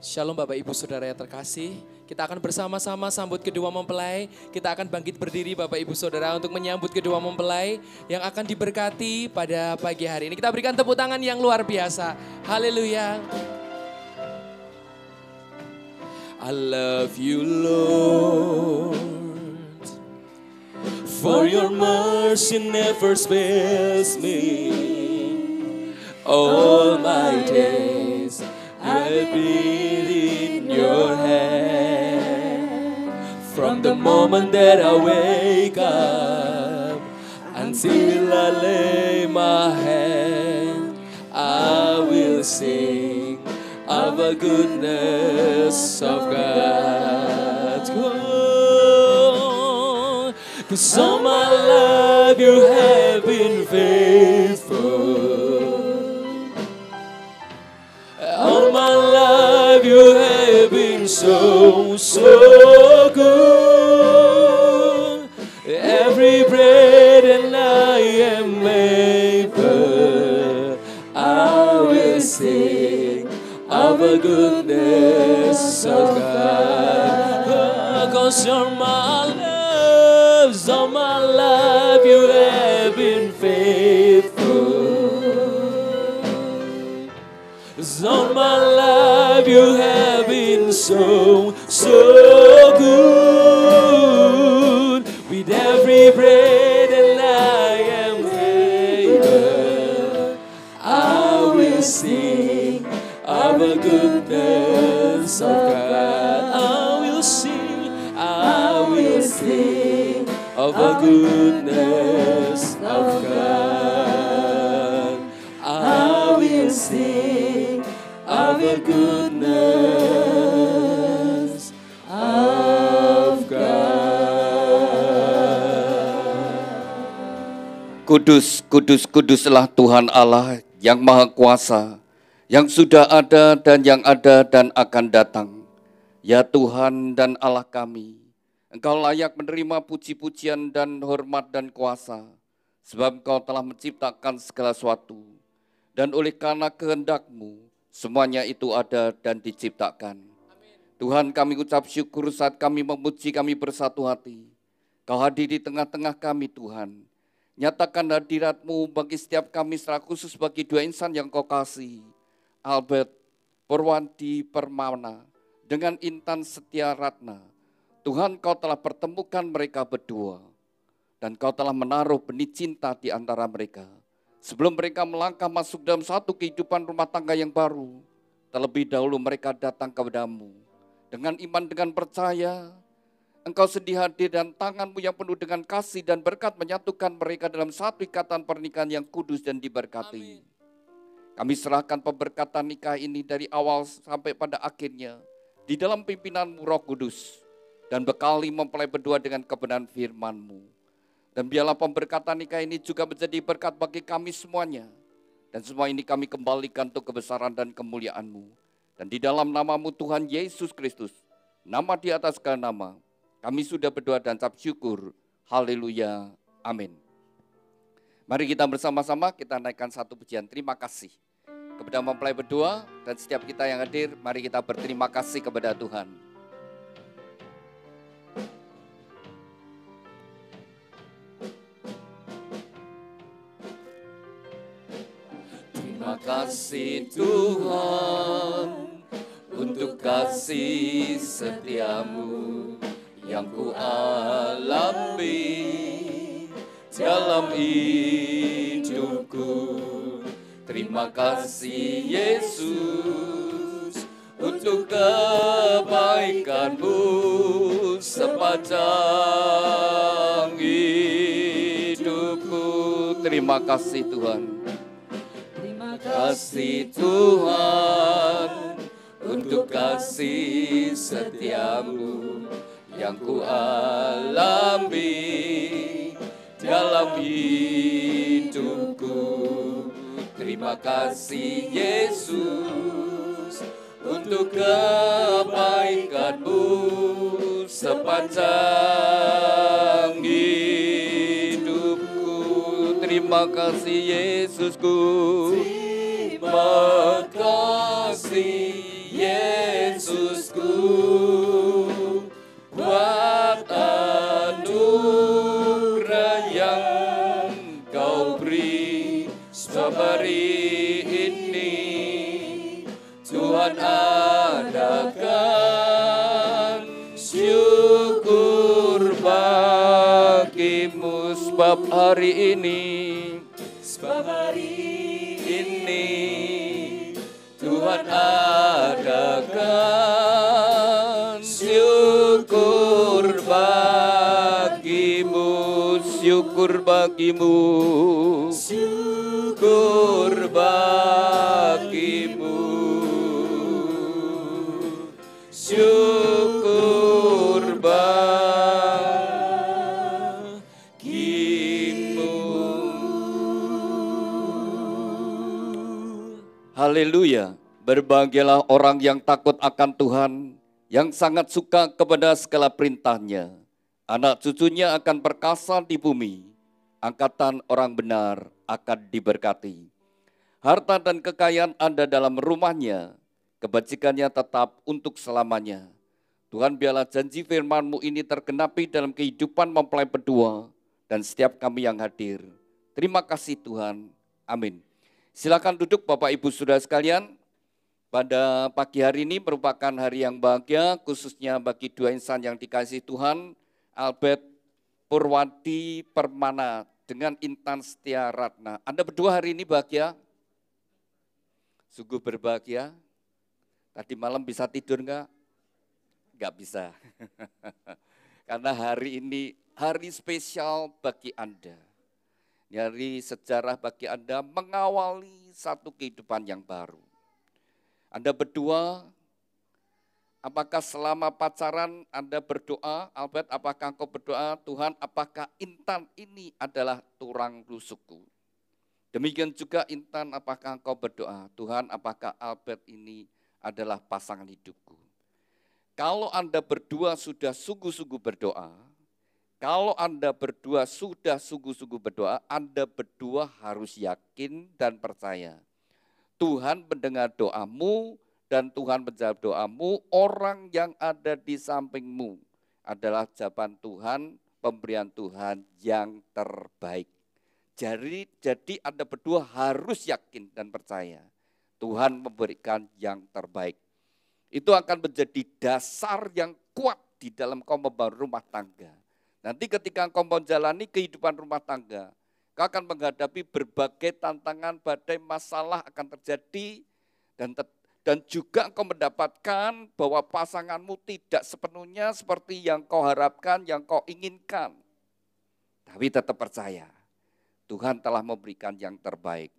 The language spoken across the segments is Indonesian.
Shalom Bapak Ibu Saudara yang terkasih. Kita akan bersama-sama sambut kedua mempelai. Kita akan bangkit berdiri Bapak Ibu Saudara untuk menyambut kedua mempelai yang akan diberkati pada pagi hari ini. Kita berikan tepuk tangan yang luar biasa. Haleluya. I love you Lord, for your mercy never fails me. All my days I've been in your hand. From the moment that I wake up until I lay my head, I will sing of the goodness of God. Oh, 'cause all my life you have been faithful. All my life you have been so good. Every breath and I am able, I will sing of the goodness of God. 'Cause you're my love, all my life you have been faithful. All my life you have been so good. With every breath and I am able, I will sing of the goodness of God. I will sing of the goodness of God. I will sing of the goodness of God. Kudus, kudus, kuduslah Tuhan Allah yang Maha Kuasa, yang sudah ada dan yang ada dan akan datang. Ya Tuhan dan Allah kami, Engkau layak menerima puji-pujian dan hormat dan kuasa, sebab Engkau telah menciptakan segala sesuatu, dan oleh karena kehendak-Mu, semuanya itu ada dan diciptakan. Tuhan, kami ucap syukur saat kami memuji, kami bersatu hati. Kau hadir di tengah-tengah kami Tuhan. Nyatakan hadirat-Mu bagi setiap kami secara khusus bagi dua insan yang Kau kasih. Albert Purwandi Permana dengan Intan Setia Ratna. Tuhan, Kau telah pertemukan mereka berdua. Dan Kau telah menaruh benih cinta di antara mereka. Sebelum mereka melangkah masuk dalam satu kehidupan rumah tangga yang baru, terlebih dahulu mereka datang kepadamu. Dengan iman, dengan percaya, Engkau sedia hadir dan tangan-Mu yang penuh dengan kasih dan berkat menyatukan mereka dalam satu ikatan pernikahan yang kudus dan diberkati. Amin. Kami serahkan pemberkatan nikah ini dari awal sampai pada akhirnya, di dalam pimpinan-Mu Roh Kudus, dan bekali mempelai berdua dengan kebenaran firman-Mu. Dan biarlah pemberkatan nikah ini juga menjadi berkat bagi kami semuanya. Dan semua ini kami kembalikan untuk kebesaran dan kemuliaan-Mu. Dan di dalam nama-Mu Tuhan Yesus Kristus, nama di atas segala nama, kami sudah berdoa dan ucap syukur. Haleluya. Amin. Mari kita bersama-sama kita naikkan satu pujian terima kasih kepada mempelai berdua dan setiap kita yang hadir. Mari kita berterima kasih kepada Tuhan. Terima kasih Tuhan untuk kasih setia-Mu yang ku alami dalam hidupku. Terima kasih Yesus untuk kebaikan-Mu sepanjang hidupku. Terima kasih Tuhan. Terima kasih Tuhan untuk kasih setia-Mu yang ku alami dalam hidupku. Terima kasih Yesus untuk kebaikan-Mu sepanjang hidupku. Terima kasih Yesusku. Terima kasih Yesus. Sebab hari ini Tuhan adakan syukur bagimu, syukur bagimu, syukur bagimu, syukur bagimu. Haleluya. Berbahagialah orang yang takut akan Tuhan, yang sangat suka kepada segala perintahnya. Anak cucunya akan perkasa di bumi, angkatan orang benar akan diberkati. Harta dan kekayaan ada dalam rumahnya, kebajikannya tetap untuk selamanya. Tuhan, biarlah janji firman-Mu ini tergenapi dalam kehidupan mempelai berdua dan setiap kami yang hadir. Terima kasih Tuhan. Amin. Silakan duduk Bapak Ibu Saudara sekalian. Pada pagi hari ini merupakan hari yang bahagia, khususnya bagi dua insan yang dikasihi Tuhan, Albert Purwadi Permana dengan Intan Setia Ratna. Anda berdua hari ini bahagia? Sungguh berbahagia. Tadi malam bisa tidur enggak? Enggak bisa. Karena hari ini hari spesial bagi Anda. Hari sejarah bagi Anda mengawali satu kehidupan yang baru. Anda berdua, apakah selama pacaran Anda berdoa, Albert, apakah engkau berdoa, Tuhan, apakah Intan ini adalah tulang rusukku? Demikian juga Intan, apakah engkau berdoa, Tuhan, apakah Albert ini adalah pasangan hidupku? Kalau Anda berdua sudah sungguh-sungguh berdoa, kalau Anda berdua sudah sungguh-sungguh berdoa, Anda berdua harus yakin dan percaya. Tuhan mendengar doamu dan Tuhan menjawab doamu. Orang yang ada di sampingmu adalah jawaban Tuhan, pemberian Tuhan yang terbaik. Jadi Anda berdua harus yakin dan percaya. Tuhan memberikan yang terbaik. Itu akan menjadi dasar yang kuat di dalam kau membangun rumah tangga. Nanti ketika kau menjalani kehidupan rumah tangga, kau akan menghadapi berbagai tantangan, badai, masalah akan terjadi, dan juga kau mendapatkan bahwa pasanganmu tidak sepenuhnya seperti yang kau harapkan, yang kau inginkan. Tapi tetap percaya, Tuhan telah memberikan yang terbaik.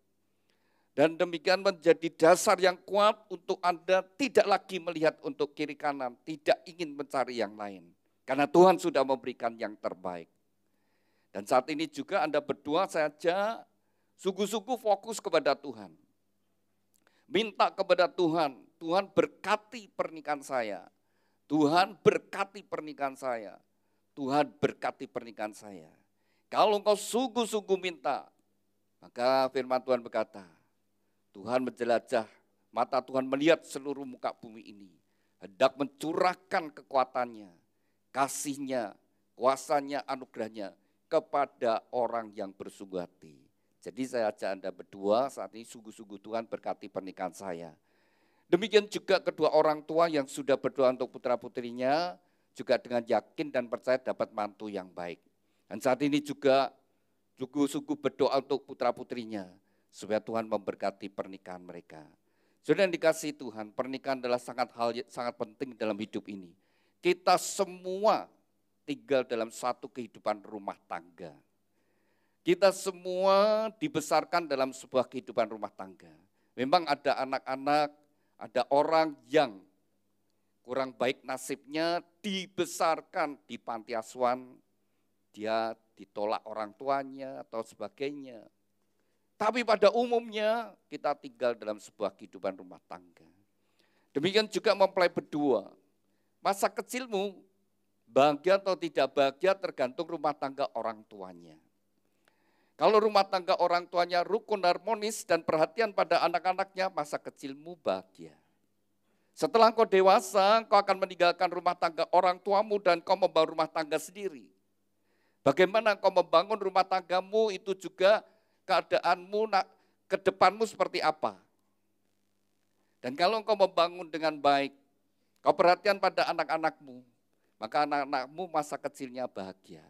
Dan demikian menjadi dasar yang kuat untuk Anda tidak lagi melihat untuk kiri kanan, tidak ingin mencari yang lain. Karena Tuhan sudah memberikan yang terbaik. Dan saat ini juga Anda berdua saja sungguh-sungguh fokus kepada Tuhan. Minta kepada Tuhan, Tuhan berkati pernikahan saya. Tuhan berkati pernikahan saya. Tuhan berkati pernikahan saya. Kalau engkau sungguh-sungguh minta, maka firman Tuhan berkata, Tuhan menjelajah, mata Tuhan melihat seluruh muka bumi ini. Hendak mencurahkan kekuatannya, kasihnya, kuasanya, anugerahnya kepada orang yang bersungguh hati. Jadi saya ajak Anda berdua saat ini sungguh-sungguh Tuhan berkati pernikahan saya. Demikian juga kedua orang tua yang sudah berdoa untuk putra-putrinya, juga dengan yakin dan percaya dapat mantu yang baik. Dan saat ini juga sungguh-sungguh berdoa untuk putra-putrinya, supaya Tuhan memberkati pernikahan mereka. Saudara yang dikasihi Tuhan, pernikahan adalah sangat penting dalam hidup ini. Kita semua tinggal dalam satu kehidupan rumah tangga. Kita semua dibesarkan dalam sebuah kehidupan rumah tangga. Memang ada anak-anak, ada orang yang kurang baik nasibnya dibesarkan di panti asuhan, dia ditolak orang tuanya atau sebagainya. Tapi pada umumnya kita tinggal dalam sebuah kehidupan rumah tangga. Demikian juga mempelai berdua. Masa kecilmu bahagia atau tidak bahagia tergantung rumah tangga orang tuanya. Kalau rumah tangga orang tuanya rukun, harmonis, dan perhatian pada anak-anaknya, masa kecilmu bahagia. Setelah kau dewasa, kau akan meninggalkan rumah tangga orang tuamu dan kau membangun rumah tangga sendiri. Bagaimana kau membangun rumah tanggamu itu juga keadaanmu ke depanmu seperti apa. Dan kalau engkau membangun dengan baik, kau perhatian pada anak-anakmu, maka anak-anakmu masa kecilnya bahagia.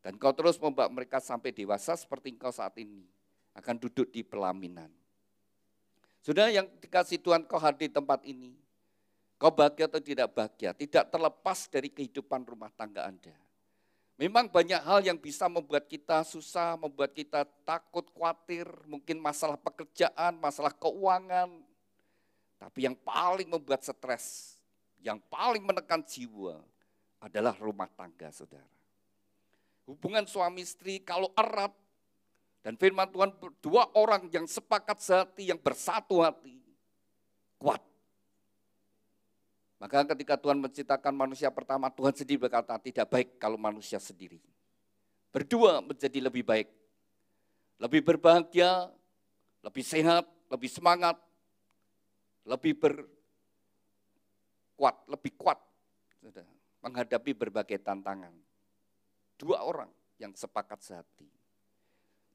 Dan kau terus membawa mereka sampai dewasa seperti engkau saat ini. Akan duduk di pelaminan. Saudara yang dikasih Tuhan, kau hadir di tempat ini. Kau bahagia atau tidak bahagia, tidak terlepas dari kehidupan rumah tangga Anda. Memang banyak hal yang bisa membuat kita susah, membuat kita takut, khawatir, mungkin masalah pekerjaan, masalah keuangan. Tapi yang paling membuat stres, yang paling menekan jiwa adalah rumah tangga, saudara. Hubungan suami istri kalau erat, dan firman Tuhan dua orang yang sepakat sehati, yang bersatu hati, kuat. Maka ketika Tuhan menciptakan manusia pertama, Tuhan sendiri berkata, tidak baik kalau manusia sendiri. Berdua menjadi lebih baik, lebih berbahagia, lebih sehat, lebih semangat, lebih kuat menghadapi berbagai tantangan. Dua orang yang sepakat sehati.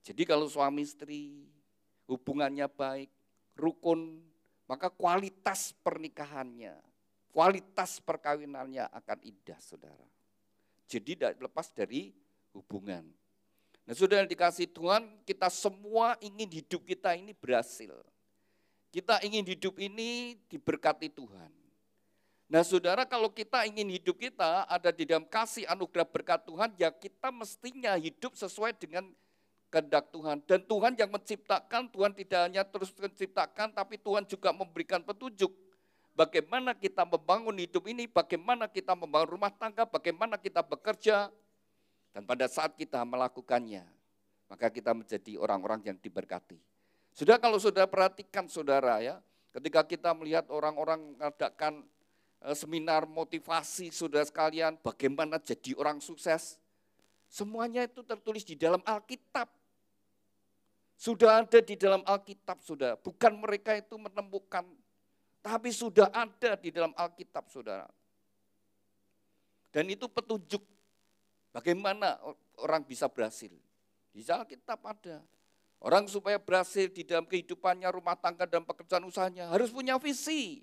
Jadi kalau suami istri hubungannya baik, rukun, maka kualitas pernikahannya, kualitas perkawinannya akan indah, saudara. Jadi tidak lepas dari hubungan. Nah, saudara yang dikasih Tuhan, kita semua ingin hidup kita ini berhasil. Kita ingin hidup ini diberkati Tuhan. Nah, saudara, kalau kita ingin hidup kita ada di dalam kasih anugerah berkat Tuhan, ya kita mestinya hidup sesuai dengan kehendak Tuhan. Dan Tuhan yang menciptakan, Tuhan tidak hanya terus menciptakan, tapi Tuhan juga memberikan petunjuk. Bagaimana kita membangun hidup ini, bagaimana kita membangun rumah tangga, bagaimana kita bekerja. Dan pada saat kita melakukannya, maka kita menjadi orang-orang yang diberkati. Sudah kalau saudara perhatikan saudara ya, ketika kita melihat orang-orang mengadakan seminar motivasi saudara sekalian, bagaimana jadi orang sukses. Semuanya itu tertulis di dalam Alkitab. Sudah ada di dalam Alkitab, saudara. Bukan mereka itu menemukan, tapi sudah ada di dalam Alkitab, saudara. Dan itu petunjuk bagaimana orang bisa berhasil. Di Alkitab ada. Orang supaya berhasil di dalam kehidupannya, rumah tangga dan pekerjaan usahanya, harus punya visi.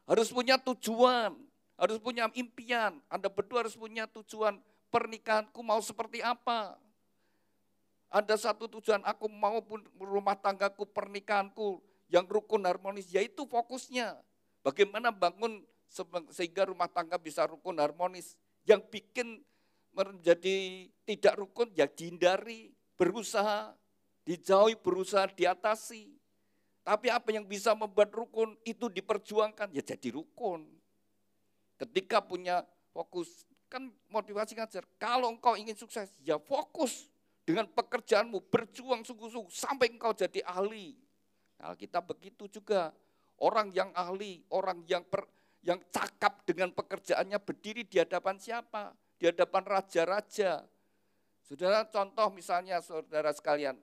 Harus punya tujuan, harus punya impian. Anda berdua harus punya tujuan, pernikahanku mau seperti apa. Ada satu tujuan, aku mau pun rumah tanggaku, pernikahanku yang rukun harmonis, yaitu fokusnya. Bagaimana bangun sehingga rumah tangga bisa rukun harmonis. Yang bikin menjadi tidak rukun, ya dihindari, berusaha, dijauhi, berusaha diatasi. Tapi apa yang bisa membuat rukun itu diperjuangkan, ya jadi rukun. Ketika punya fokus, kan motivasi ngajar, kalau engkau ingin sukses, ya fokus dengan pekerjaanmu, berjuang sungguh-sungguh sampai engkau jadi ahli. Nah, kita begitu juga, orang yang ahli, orang yang cakap dengan pekerjaannya berdiri di hadapan siapa? Di hadapan raja-raja. Saudara, contoh misalnya saudara sekalian,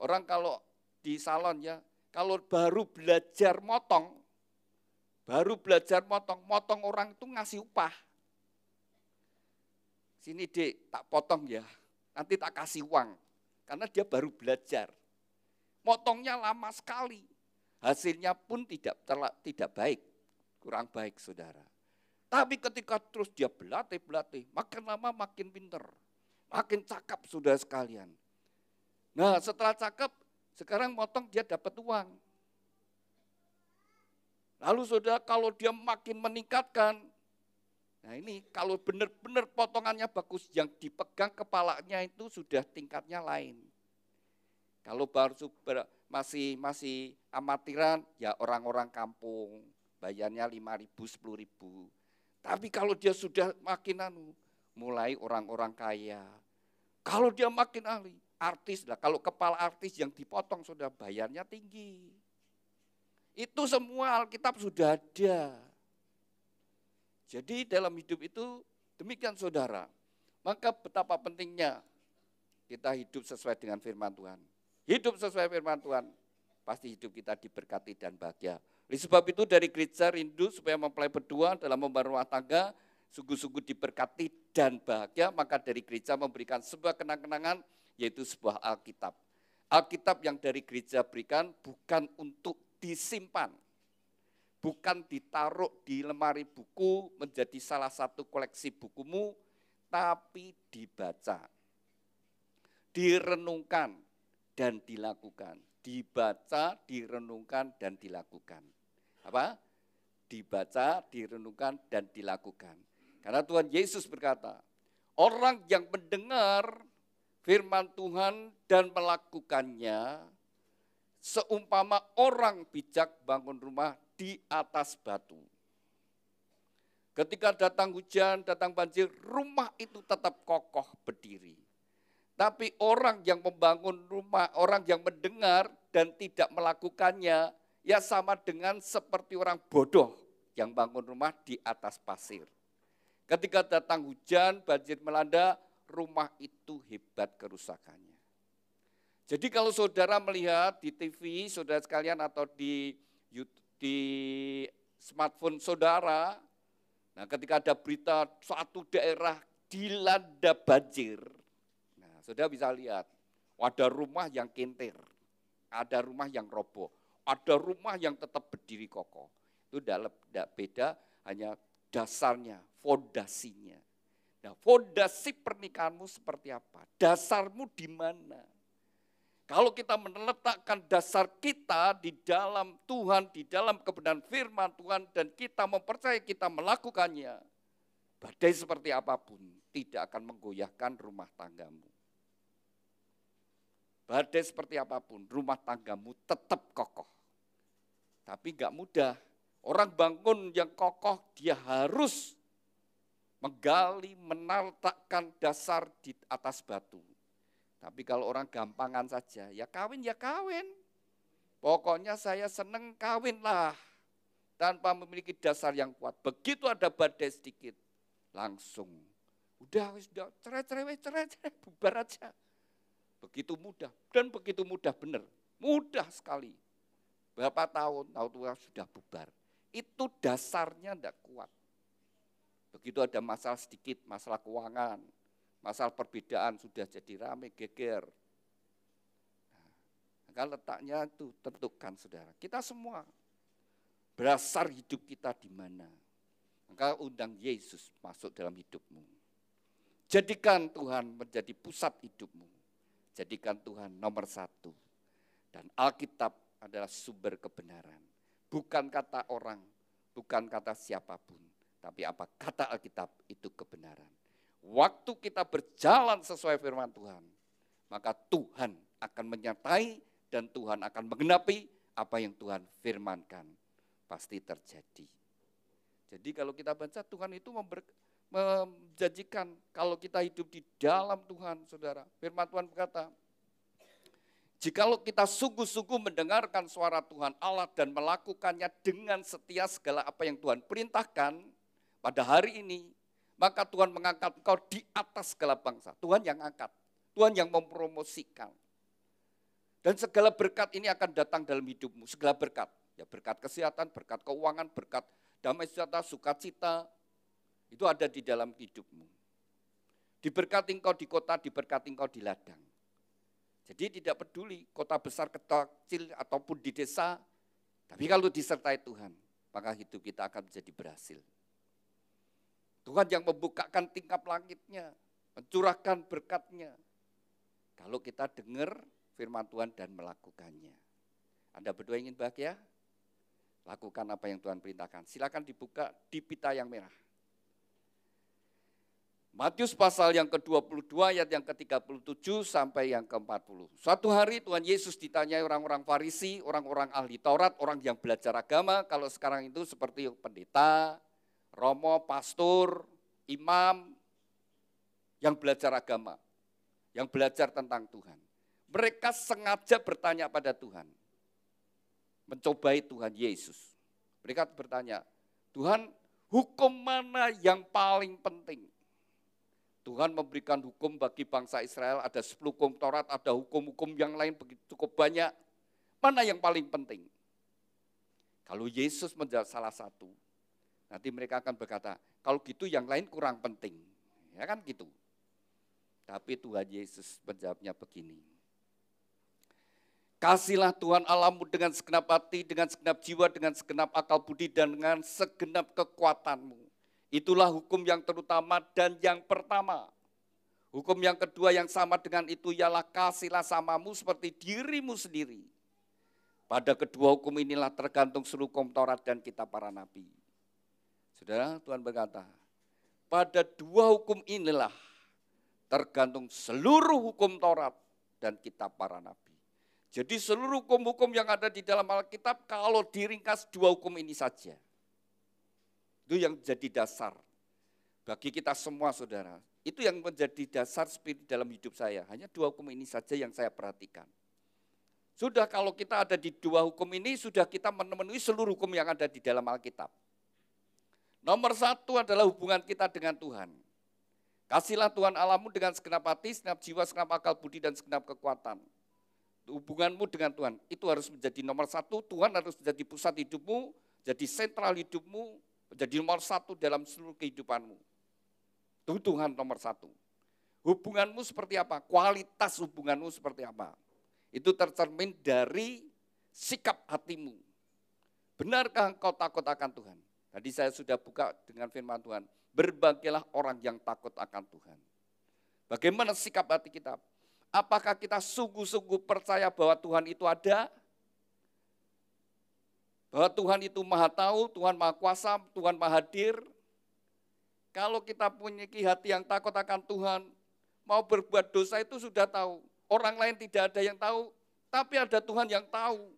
orang kalau di salon ya, kalau baru belajar motong orang itu ngasih upah. Sini Dek, tak potong ya, nanti tak kasih uang. Karena dia baru belajar. Motongnya lama sekali, hasilnya pun tidak baik, kurang baik saudara. Tapi ketika terus dia berlatih, makin lama makin pinter, makin cakap saudara sekalian. Nah setelah cakap, sekarang motong dia dapat uang. Lalu saudara kalau dia makin meningkatkan, nah ini kalau benar-benar potongannya bagus, yang dipegang kepalanya itu sudah tingkatnya lain. Kalau baru masih amatiran, ya orang-orang kampung, bayarnya 5.000, 10.000. Tapi kalau dia sudah makin mulai orang-orang kaya. Kalau dia makin ahli, artis lah, kalau kepala artis yang dipotong sudah bayarnya tinggi. Itu semua Alkitab sudah ada. Jadi dalam hidup itu demikian saudara. Maka betapa pentingnya kita hidup sesuai dengan firman Tuhan. Hidup sesuai firman Tuhan, pasti hidup kita diberkati dan bahagia. Oleh sebab itu dari gereja rindu supaya mempelai berdua dalam membangun rumah tangga, sungguh-sungguh diberkati dan bahagia, maka dari gereja memberikan sebuah kenang-kenangan, yaitu sebuah Alkitab. Alkitab yang dari gereja berikan bukan untuk disimpan, bukan ditaruh di lemari buku menjadi salah satu koleksi bukumu, tapi dibaca. direnungkan, dan dilakukan. Dibaca, direnungkan, dan dilakukan. Apa? Dibaca, direnungkan, dan dilakukan. Karena Tuhan Yesus berkata, orang yang mendengar firman Tuhan dan melakukannya, seumpama orang bijak bangun rumah di atas batu. Ketika datang hujan, datang banjir, rumah itu tetap kokoh berdiri. Tapi orang yang membangun rumah, orang yang mendengar dan tidak melakukannya, ya sama dengan seperti orang bodoh yang bangun rumah di atas pasir. Ketika datang hujan, banjir melanda, rumah itu hebat kerusakannya. Jadi kalau saudara melihat di TV, saudara sekalian, atau di smartphone saudara, nah ketika ada berita suatu daerah dilanda banjir, nah saudara bisa lihat, ada rumah yang kintir, ada rumah yang roboh, ada rumah yang tetap berdiri kokoh. Itu tidak beda, hanya dasarnya, fondasinya. Nah, fondasi pernikahanmu seperti apa? Dasarmu di mana? Kalau kita meletakkan dasar kita di dalam Tuhan, di dalam kebenaran firman Tuhan, dan kita mempercayai kita melakukannya, badai seperti apapun tidak akan menggoyahkan rumah tanggamu. Badai seperti apapun, rumah tanggamu tetap kokoh. Tapi enggak mudah. Orang bangun yang kokoh, dia harus menggali, menartakkan dasar di atas batu. Tapi kalau orang gampangan saja, ya kawin ya kawin. Pokoknya saya seneng kawinlah. Tanpa memiliki dasar yang kuat. Begitu ada badai sedikit, langsung. Udah cerai, bubar aja. Begitu mudah, dan begitu mudah benar. Mudah sekali. Berapa tahun, tahu-tahu sudah bubar. Itu dasarnya tidak kuat. Begitu ada masalah sedikit, masalah keuangan, masalah perbedaan sudah jadi rame, geger. Nah, letaknya itu tentukan saudara. Kita semua berasal hidup kita di mana. Maka undang Yesus masuk dalam hidupmu. Jadikan Tuhan menjadi pusat hidupmu. Jadikan Tuhan nomor satu. Dan Alkitab adalah sumber kebenaran. Bukan kata orang, bukan kata siapapun. Tapi apa kata Alkitab itu kebenaran. Waktu kita berjalan sesuai firman Tuhan, maka Tuhan akan menyertai dan Tuhan akan menggenapi apa yang Tuhan firmankan. Pasti terjadi. Jadi kalau kita baca Tuhan itu menjanjikan kalau kita hidup di dalam Tuhan, saudara. Firman Tuhan berkata, jikalau kita sungguh-sungguh mendengarkan suara Tuhan Allah dan melakukannya dengan setia segala apa yang Tuhan perintahkan pada hari ini, maka Tuhan mengangkat engkau di atas segala bangsa. Tuhan yang angkat, Tuhan yang mempromosikan. Dan segala berkat ini akan datang dalam hidupmu, segala berkat. Ya berkat kesehatan, berkat keuangan, berkat damai sejahtera, sukacita, itu ada di dalam hidupmu. Diberkati engkau di kota, diberkati engkau di ladang. Jadi tidak peduli kota besar, kota kecil, ataupun di desa, tapi kalau disertai Tuhan, maka hidup kita akan menjadi berhasil. Tuhan yang membukakan tingkap langitnya, mencurahkan berkatnya. Kalau kita dengar firman Tuhan dan melakukannya. Anda berdua ingin bahagia? Lakukan apa yang Tuhan perintahkan. Silakan dibuka di pita yang merah. Matius pasal yang ke-22 ayat yang ke-37 sampai yang ke-40. Suatu hari Tuhan Yesus ditanyai orang-orang Farisi, orang-orang ahli Taurat, orang yang belajar agama. Kalau sekarang itu seperti pendeta, romo, pastor, imam, yang belajar agama, yang belajar tentang Tuhan. Mereka sengaja bertanya pada Tuhan, mencobai Tuhan Yesus. Mereka bertanya, Tuhan, hukum mana yang paling penting? Tuhan memberikan hukum bagi bangsa Israel, ada 10 hukum Taurat, ada hukum-hukum yang lain begitu cukup banyak. Mana yang paling penting? Kalau Yesus menjawab salah satu, nanti mereka akan berkata, kalau gitu yang lain kurang penting. Ya kan gitu. Tapi Tuhan Yesus menjawabnya begini. Kasihlah Tuhan Allahmu dengan segenap hati, dengan segenap jiwa, dengan segenap akal budi, dan dengan segenap kekuatanmu. Itulah hukum yang terutama dan yang pertama. Hukum yang kedua yang sama dengan itu ialah kasihlah samamu seperti dirimu sendiri. Pada kedua hukum inilah tergantung seluruh hukum Taurat dan kitab para nabi. Saudara, Tuhan berkata, pada dua hukum inilah tergantung seluruh hukum Taurat dan kitab para nabi. Jadi seluruh hukum-hukum yang ada di dalam Alkitab kalau diringkas dua hukum ini saja. Itu yang jadi dasar bagi kita semua, saudara. Itu yang menjadi dasar spirit dalam hidup saya. Hanya dua hukum ini saja yang saya perhatikan. Sudah kalau kita ada di dua hukum ini, sudah kita memenuhi seluruh hukum yang ada di dalam Alkitab. Nomor satu adalah hubungan kita dengan Tuhan. Kasihlah Tuhan Allahmu dengan segenap hati, segenap jiwa, segenap akal budi, dan segenap kekuatan. Hubunganmu dengan Tuhan, itu harus menjadi nomor satu. Tuhan harus menjadi pusat hidupmu, jadi sentral hidupmu, menjadi nomor satu dalam seluruh kehidupanmu. Itu Tuhan nomor satu. Hubunganmu seperti apa? Kualitas hubunganmu seperti apa? Itu tercermin dari sikap hatimu. Benarkah engkau takut akan Tuhan? Tadi saya sudah buka dengan firman Tuhan. Berbahagialah orang yang takut akan Tuhan. Bagaimana sikap hati kita? Apakah kita sungguh-sungguh percaya bahwa Tuhan itu ada? Bahwa Tuhan itu maha tahu, Tuhan maha kuasa, Tuhan maha hadir. Kalau kita punya hati yang takut akan Tuhan, mau berbuat dosa itu sudah tahu. Orang lain tidak ada yang tahu, tapi ada Tuhan yang tahu.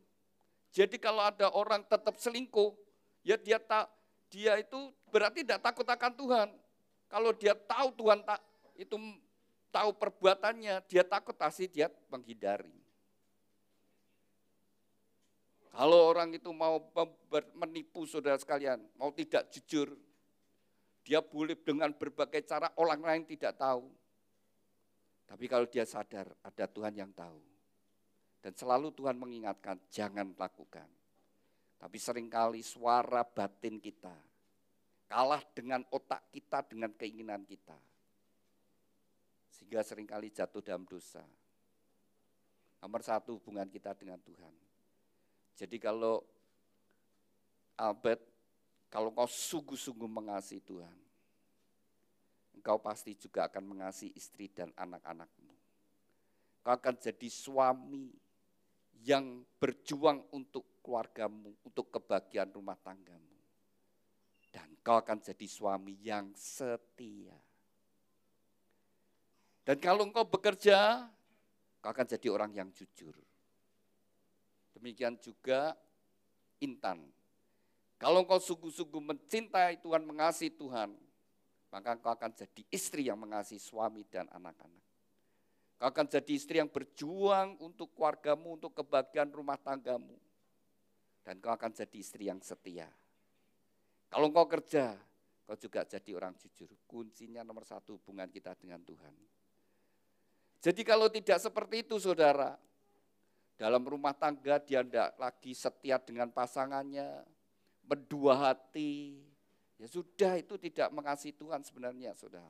Jadi kalau ada orang tetap selingkuh, ya dia itu berarti tidak takut akan Tuhan. Kalau dia tahu Tuhan itu tahu perbuatannya, dia takut, pasti dia menghindari. Kalau orang itu mau menipu saudara sekalian, mau tidak jujur, dia boleh dengan berbagai cara orang lain tidak tahu. Tapi kalau dia sadar ada Tuhan yang tahu. Dan selalu Tuhan mengingatkan, jangan lakukan. Tapi seringkali suara batin kita kalah dengan otak kita, dengan keinginan kita. Sehingga seringkali jatuh dalam dosa. Nomor satu, hubungan kita dengan Tuhan. Jadi kalau Albert, kalau kau sungguh-sungguh mengasihi Tuhan, engkau pasti juga akan mengasihi istri dan anak-anakmu. Kau akan jadi suami yang berjuang untuk keluargamu, untuk kebahagiaan rumah tanggamu. Dan kau akan jadi suami yang setia. Dan kalau engkau bekerja, kau akan jadi orang yang jujur. Demikian juga Intan. Kalau engkau sungguh-sungguh mencintai Tuhan, mengasihi Tuhan, maka engkau akan jadi istri yang mengasihi suami dan anak-anak. Kau akan jadi istri yang berjuang untuk keluargamu, untuk kebahagiaan rumah tanggamu. Dan kau akan jadi istri yang setia. Kalau engkau kerja, kau juga jadi orang jujur. Kuncinya nomor satu, hubungan kita dengan Tuhan. Jadi kalau tidak seperti itu saudara, dalam rumah tangga dia tidak lagi setia dengan pasangannya, berdua hati, ya sudah, itu tidak mengasihi Tuhan sebenarnya saudara.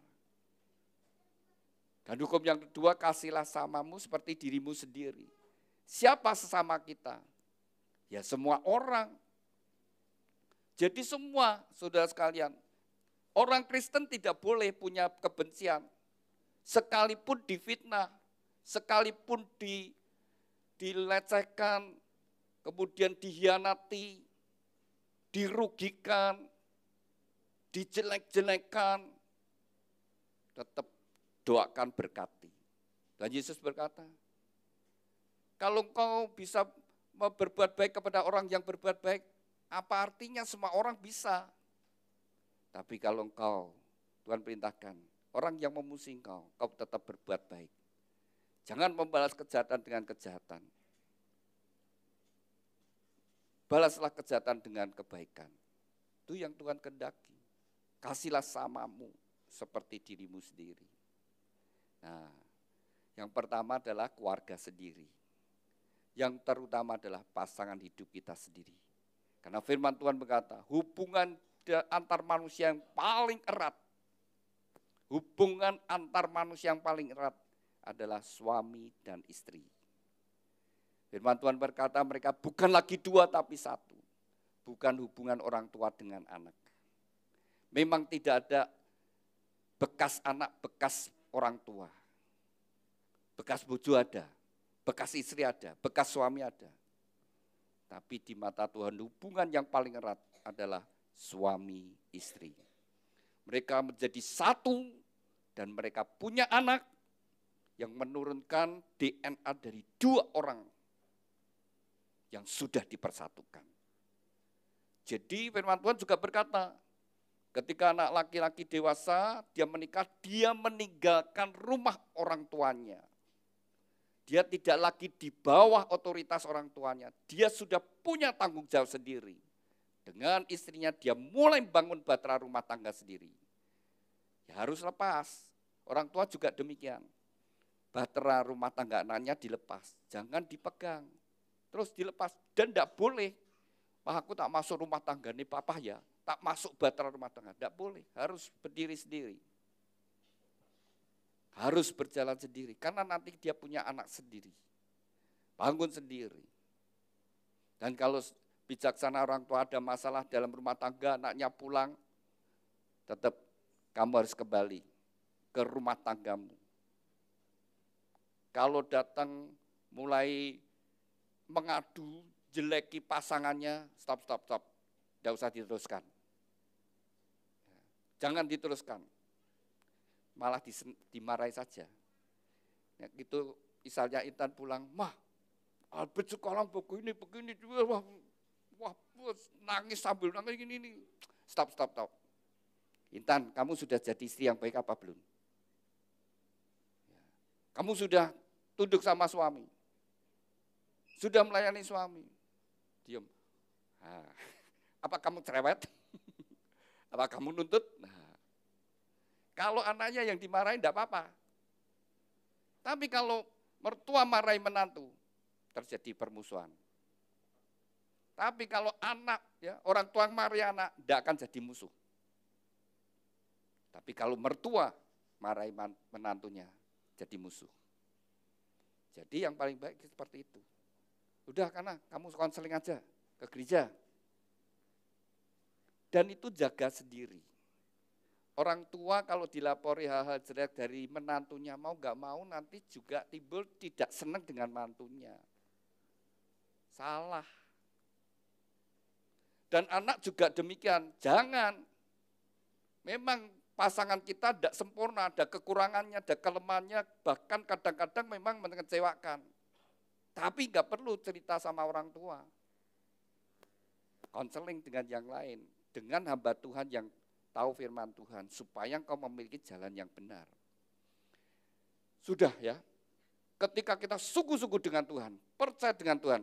Dan hukum yang kedua, kasihlah samamu seperti dirimu sendiri. Siapa sesama kita? Ya semua orang. Jadi semua saudara sekalian, orang Kristen tidak boleh punya kebencian. Sekalipun difitnah, sekalipun dilecehkan, kemudian dihianati, dirugikan, dijelek-jelekan, tetap doakan berkati. Dan Yesus berkata, kalau engkau bisa berbuat baik kepada orang yang berbuat baik, apa artinya semua orang bisa? Tapi kalau engkau, Tuhan perintahkan, orang yang memusuhi engkau, kau tetap berbuat baik. Jangan membalas kejahatan dengan kejahatan. Balaslah kejahatan dengan kebaikan. Itu yang Tuhan kehendaki. Kasihlah samamu seperti dirimu sendiri. Nah, yang pertama adalah keluarga sendiri. Yang terutama adalah pasangan hidup kita sendiri. Karena firman Tuhan berkata, hubungan antar manusia yang paling erat, hubungan antar manusia yang paling erat adalah suami dan istri. Firman Tuhan berkata mereka bukan lagi dua tapi satu. Bukan hubungan orang tua dengan anak. Memang tidak ada bekas anak, bekas orang tua. Bekas bojo ada, bekas istri ada, bekas suami ada. Tapi di mata Tuhan hubungan yang paling erat adalah suami istri. Mereka menjadi satu dan mereka punya anak yang menurunkan DNA dari dua orang yang sudah dipersatukan. Jadi firman Tuhan juga berkata, ketika anak laki-laki dewasa, dia menikah, dia meninggalkan rumah orang tuanya. Dia tidak lagi di bawah otoritas orang tuanya. Dia sudah punya tanggung jawab sendiri. Dengan istrinya dia mulai bangun bahtera rumah tangga sendiri. Ya harus lepas. Orang tua juga demikian. Bahtera rumah tangga anaknya dilepas. Jangan dipegang. Terus dilepas. Dan tidak boleh. Aku tak masuk rumah tangga nih papa ya. Tak masuk bahtera rumah tangga. Tidak boleh. Harus berdiri sendiri. Harus berjalan sendiri, karena nanti dia punya anak sendiri, bangun sendiri. Dan kalau bijaksana orang tua ada masalah dalam rumah tangga, anaknya pulang, tetap kamu harus kembali ke rumah tanggamu. Kalau datang mulai mengadu, jeleki pasangannya, stop. Tidak usah diteruskan. Jangan diteruskan. Malah dimarahi saja. Ya, gitu misalnya Intan pulang, mah Albert sekarang begini, wah, nangis sambil nangis gini. Stop. Intan, kamu sudah jadi istri yang baik apa belum? Kamu sudah tunduk sama suami? Sudah melayani suami? Diam. Apa kamu cerewet? Apa kamu nuntut? Kalau anaknya yang dimarahin tidak apa-apa. Tapi kalau mertua marahi menantu, terjadi permusuhan. Tapi kalau anak, ya orang tua marahi anak, tidak akan jadi musuh. Tapi kalau mertua marahi menantunya, jadi musuh. Jadi yang paling baik seperti itu. Udah karena kamu konseling aja ke gereja. Dan itu jaga sendiri. Orang tua kalau dilapori hal-hal jelek dari menantunya, mau gak mau nanti juga timbul tidak senang dengan mantunya. Salah. Dan anak juga demikian, jangan. Memang pasangan kita tidak sempurna, ada kekurangannya, ada kelemahannya, bahkan kadang-kadang memang mengecewakan. Tapi gak perlu cerita sama orang tua. Konseling dengan yang lain, dengan hamba Tuhan yang tahu firman Tuhan, supaya engkau memiliki jalan yang benar. Sudah ya, ketika kita sungguh-sungguh dengan Tuhan, percaya dengan Tuhan,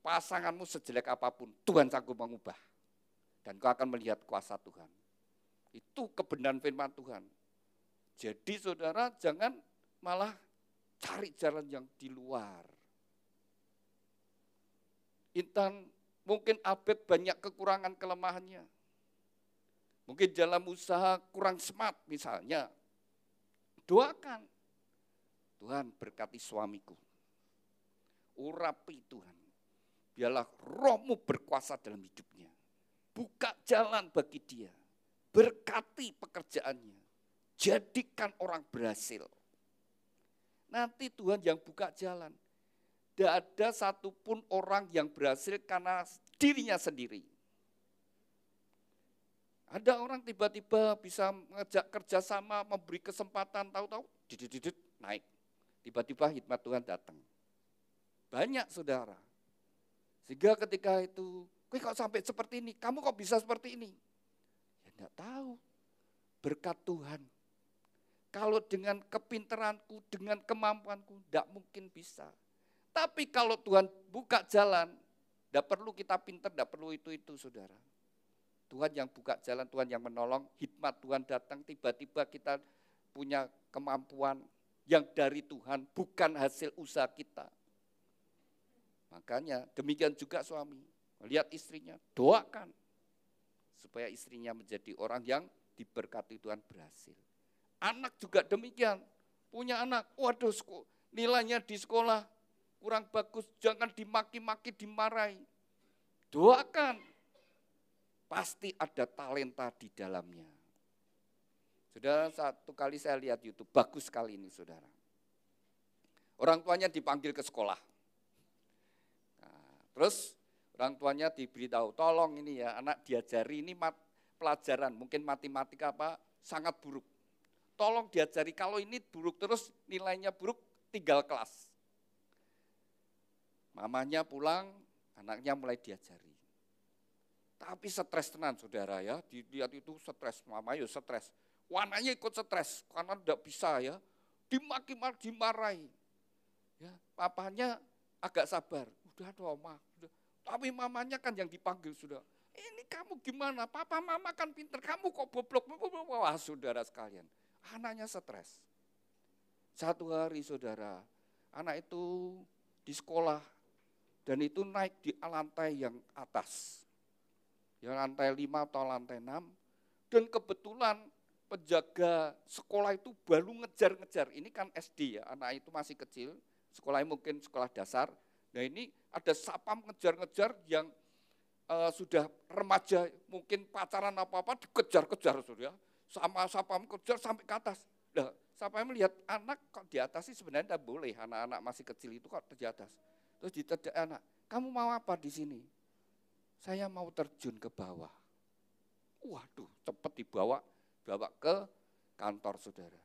pasanganmu sejelek apapun, Tuhan sanggup mengubah. Dan kau akan melihat kuasa Tuhan. Itu kebenaran firman Tuhan. Jadi saudara jangan malah cari jalan yang di luar. Intan, mungkin Abed banyak kekurangan kelemahannya. Mungkin dalam usaha kurang smart misalnya. Doakan. Tuhan berkati suamiku. Urapi Tuhan. Biarlah rohmu berkuasa dalam hidupnya. Buka jalan bagi dia. Berkati pekerjaannya. Jadikan orang berhasil. Nanti Tuhan yang buka jalan. Tidak ada satupun orang yang berhasil karena dirinya sendiri. Ada orang tiba-tiba bisa mengajak kerjasama, memberi kesempatan, tahu-tahu, naik. Tiba-tiba hikmat Tuhan datang. Banyak saudara. Sehingga ketika itu, kok sampai seperti ini, kamu kok bisa seperti ini? Ya enggak tahu. Berkat Tuhan. Kalau dengan kepintaranku, dengan kemampuanku, enggak mungkin bisa. Tapi kalau Tuhan buka jalan, enggak perlu kita pintar, enggak perlu itu saudara. Tuhan yang buka jalan, Tuhan yang menolong, hikmat Tuhan datang, tiba-tiba kita punya kemampuan yang dari Tuhan, bukan hasil usaha kita. Makanya demikian juga suami, lihat istrinya, doakan. Supaya istrinya menjadi orang yang diberkati Tuhan berhasil. Anak juga demikian, punya anak, waduh nilainya di sekolah kurang bagus, jangan dimaki-maki, dimarahi. Doakan. Pasti ada talenta di dalamnya. Saudara, satu kali saya lihat YouTube, bagus sekali ini saudara. Orang tuanya dipanggil ke sekolah. Nah, terus orang tuanya diberitahu, tolong ini ya anak diajari ini pelajaran, mungkin matematika apa, sangat buruk. Tolong diajari, kalau ini buruk terus nilainya buruk, tinggal kelas. Mamanya pulang, anaknya mulai diajari. Tapi stres tenan saudara ya, dilihat itu stres, mama ya stres. Anaknya ikut stres, karena tidak bisa ya, dimaki-maki, dimarahi. Ya, papanya agak sabar, udah dong ma. Tapi mamanya kan yang dipanggil sudah. Ini kamu gimana? Papa mama kan pinter, kamu kok boblok. Wah saudara sekalian, anaknya stres. Satu hari saudara, anak itu di sekolah dan itu naik di lantai yang atas. Ya lantai 5 atau lantai 6. Dan kebetulan penjaga sekolah itu baru ngejar-ngejar. Ini kan SD ya, anak itu masih kecil. Sekolahnya mungkin sekolah dasar. Nah ini ada sapam ngejar-ngejar yang sudah remaja, mungkin pacaran apa-apa dikejar-kejar sudah. Sama sapam kejar sampai ke atas. Nah, sapam melihat anak kok di atas sih sebenarnya tidak boleh, anak-anak masih kecil itu kok di atas. Terus ditedak anak, kamu mau apa di sini? Saya mau terjun ke bawah. Waduh, cepat bawa ke kantor saudara.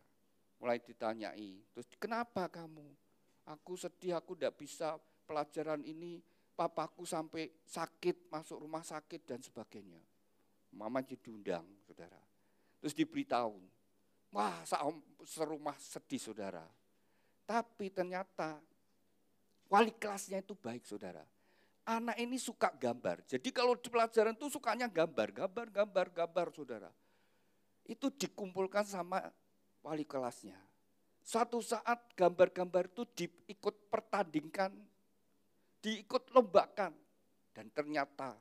Mulai ditanyai, terus kenapa kamu? Aku sedih, aku tidak bisa pelajaran ini, papaku sampai sakit, masuk rumah sakit dan sebagainya. Mama diundang, saudara. Terus diberitahu, wah serumah sedih saudara. Tapi ternyata wali kelasnya itu baik saudara. Anak ini suka gambar, jadi kalau di pelajaran itu sukanya gambar saudara. Itu dikumpulkan sama wali kelasnya. Suatu saat gambar-gambar itu diikut pertandingkan, diikut lombakan, dan ternyata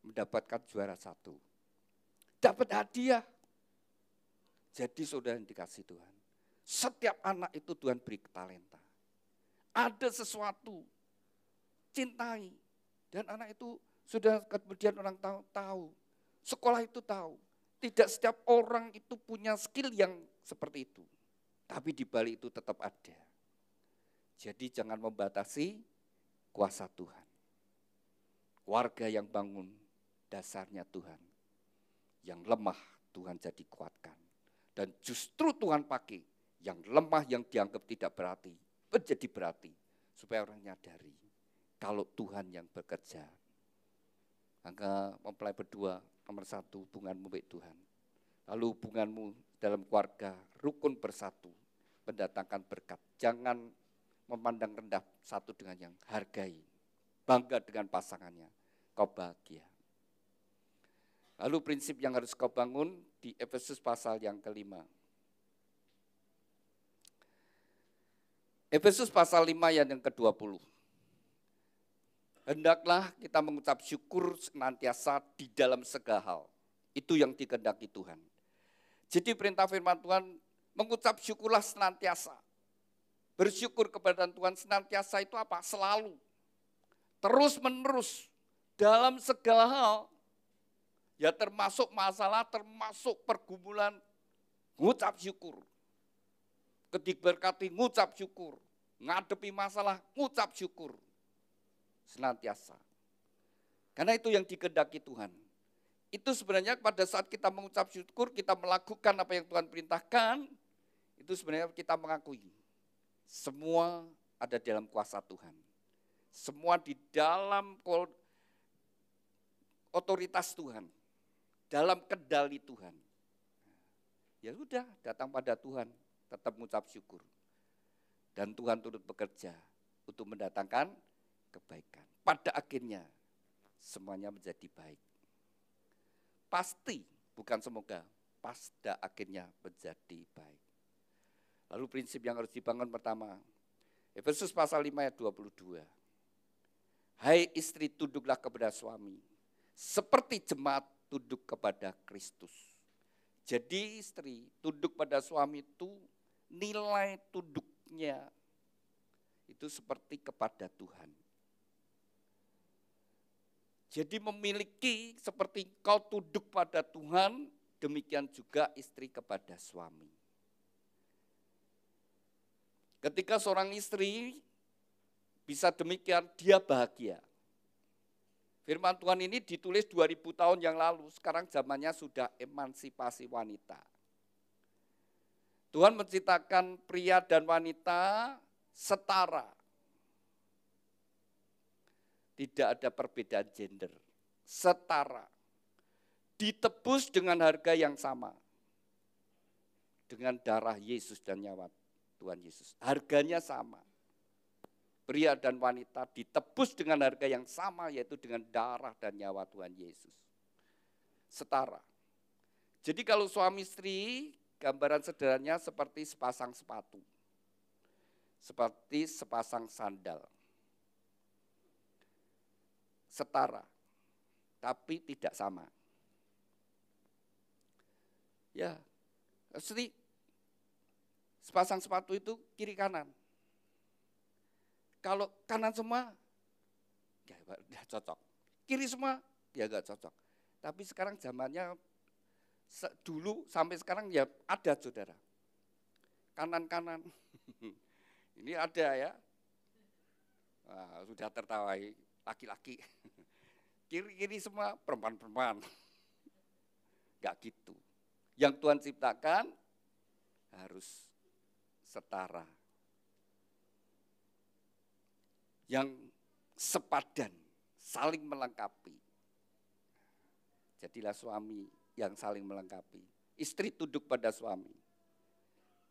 mendapatkan juara 1. Dapat hadiah. Jadi saudara yang dikasih Tuhan, setiap anak itu Tuhan beri talenta. Ada sesuatu, cintai. Dan anak itu sudah kemudian orang tahu, sekolah itu tahu. Tidak setiap orang itu punya skill yang seperti itu. Tapi di balik itu tetap ada. Jadi jangan membatasi kuasa Tuhan. Warga yang bangun dasarnya Tuhan. Yang lemah Tuhan jadi kuatkan. Dan justru Tuhan pakai yang lemah yang dianggap tidak berarti, menjadi berarti. Supaya orang nyadari kalau Tuhan yang bekerja. Maka mempelai berdua, nomor 1, hubunganmu baik Tuhan. Lalu hubunganmu dalam keluarga, rukun bersatu, mendatangkan berkat. Jangan memandang rendah satu dengan yang hargai. Bangga dengan pasangannya, kau bahagia. Lalu prinsip yang harus kau bangun di Efesus pasal yang ke-5. Efesus pasal 5 yang ke-20. Hendaklah kita mengucap syukur senantiasa di dalam segala hal. Itu yang dikehendaki Tuhan. Jadi perintah firman Tuhan, mengucap syukurlah senantiasa. Bersyukur kepada Tuhan senantiasa itu apa? Selalu. Terus menerus. Dalam segala hal. Ya termasuk masalah, termasuk pergumulan. Ngucap syukur. Ketika berkati ngucap syukur. Ngadepi masalah, ngucap syukur. Senantiasa. Karena itu yang dikehendaki Tuhan. Itu sebenarnya pada saat kita mengucap syukur, kita melakukan apa yang Tuhan perintahkan, itu sebenarnya kita mengakui. Semua ada dalam kuasa Tuhan. Semua di dalam otoritas Tuhan. Dalam kendali Tuhan. Ya sudah, datang pada Tuhan, tetap mengucap syukur. Dan Tuhan turut bekerja untuk mendatangkan kebaikan. Pada akhirnya semuanya menjadi baik. Pasti, bukan semoga, pada akhirnya menjadi baik. Lalu prinsip yang harus dibangun pertama, Efesus pasal 5 ayat 22. Hai istri, tunduklah kepada suami, seperti jemaat tunduk kepada Kristus. Jadi istri tunduk pada suami itu nilai tunduknya itu seperti kepada Tuhan. Jadi memiliki seperti kau tunduk pada Tuhan demikian juga istri kepada suami. Ketika seorang istri bisa demikian, dia bahagia. Firman Tuhan ini ditulis 2000 tahun yang lalu, sekarang zamannya sudah emansipasi wanita. Tuhan menciptakan pria dan wanita setara. Tidak ada perbedaan gender, setara. Ditebus dengan harga yang sama. Dengan darah Yesus dan nyawa Tuhan Yesus. Harganya sama. Pria dan wanita ditebus dengan harga yang sama, yaitu dengan darah dan nyawa Tuhan Yesus. Setara. Jadi kalau suami istri, gambaran sederhananya seperti sepasang sepatu. Seperti sepasang sandal. Setara, tapi tidak sama. Ya, jadi sepasang sepatu itu kiri kanan. Kalau kanan semua, ya nggak cocok. Kiri semua, ya nggak cocok. Tapi sekarang zamannya dulu sampai sekarang ya ada, saudara. Kanan-kanan, ini ada ya. Nah, sudah tertawai laki-laki. Kiri-kiri semua perempuan-perempuan. Nggak gitu. Yang Tuhan ciptakan harus setara. Yang sepadan, saling melengkapi. Jadilah suami yang saling melengkapi. Istri tunduk pada suami.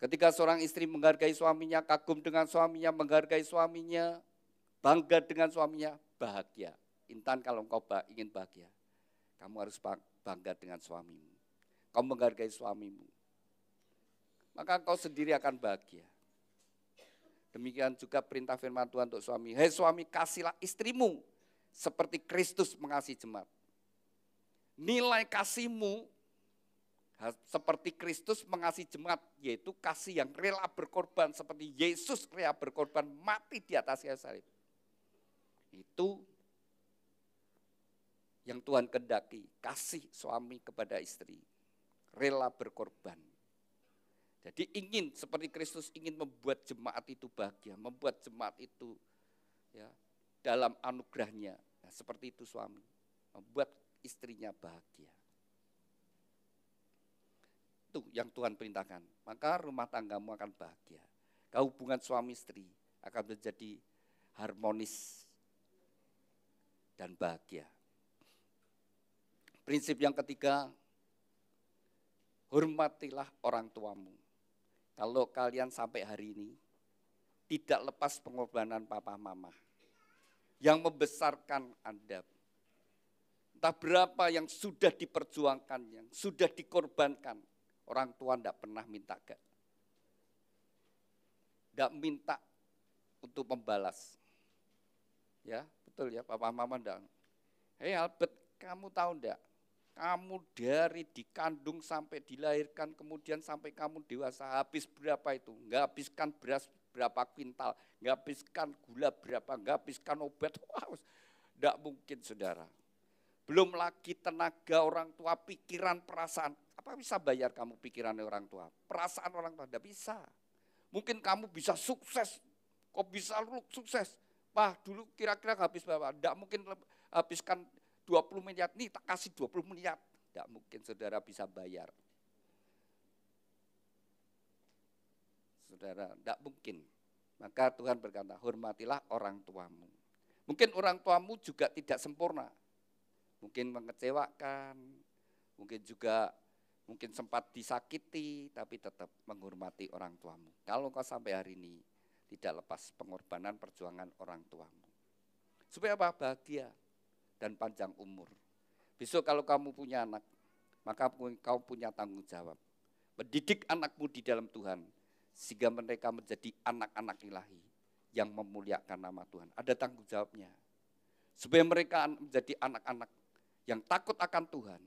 Ketika seorang istri menghargai suaminya, kagum dengan suaminya, menghargai suaminya, bangga dengan suaminya, bahagia. Intan, kalau engkau ingin bahagia, kamu harus bangga dengan suamimu. Kau menghargai suamimu, maka engkau sendiri akan bahagia. Demikian juga perintah firman Tuhan untuk suami. Hei suami, kasihlah istrimu seperti Kristus mengasihi jemaat. Nilai kasihmu seperti Kristus mengasihi jemaat, yaitu kasih yang rela berkorban seperti Yesus rela berkorban mati di atas kayu salib. Itu yang Tuhan kehendaki, kasih suami kepada istri, rela berkorban. Jadi ingin seperti Kristus ingin membuat jemaat itu bahagia, membuat jemaat itu ya dalam anugerahnya. Nah, seperti itu suami, membuat istrinya bahagia. Itu yang Tuhan perintahkan. Maka rumah tanggamu akan bahagia. Hubungan suami istri akan menjadi harmonis dan bahagia. Prinsip yang ketiga, hormatilah orang tuamu. Kalau kalian sampai hari ini tidak lepas pengorbanan papa mama yang membesarkan Anda. Entah berapa yang sudah diperjuangkan, yang sudah dikorbankan. Orang tua tidak pernah minta tidak minta untuk membalas. Ya, betul ya, papa mama enggak. Hei Albert, kamu tahu enggak? Kamu dari dikandung sampai dilahirkan, kemudian sampai kamu dewasa, habis berapa itu? Enggak habiskan beras berapa kuintal, enggak habiskan gula berapa, enggak habiskan obat. Wow, enggak mungkin saudara. Belum lagi tenaga orang tua, pikiran, perasaan. Apa bisa bayar kamu pikiran orang tua? Perasaan orang tua, enggak bisa. Mungkin kamu bisa sukses, kok bisa sukses? Wah dulu kira-kira habis berapa? Enggak mungkin habiskan 20 miliar, nih tak kasih 20 miliar. Tidak mungkin saudara bisa bayar. Saudara, tidak mungkin. Maka Tuhan berkata, hormatilah orang tuamu. Mungkin orang tuamu juga tidak sempurna. Mungkin mengecewakan, mungkin sempat disakiti, tapi tetap menghormati orang tuamu. Kalau kau sampai hari ini tidak lepas pengorbanan perjuangan orang tuamu. Supaya apa? Bahagia dan panjang umur. Besok kalau kamu punya anak, maka kau punya tanggung jawab. Mendidik anakmu di dalam Tuhan, sehingga mereka menjadi anak-anak ilahi yang memuliakan nama Tuhan. Ada tanggung jawabnya. Supaya mereka menjadi anak-anak yang takut akan Tuhan,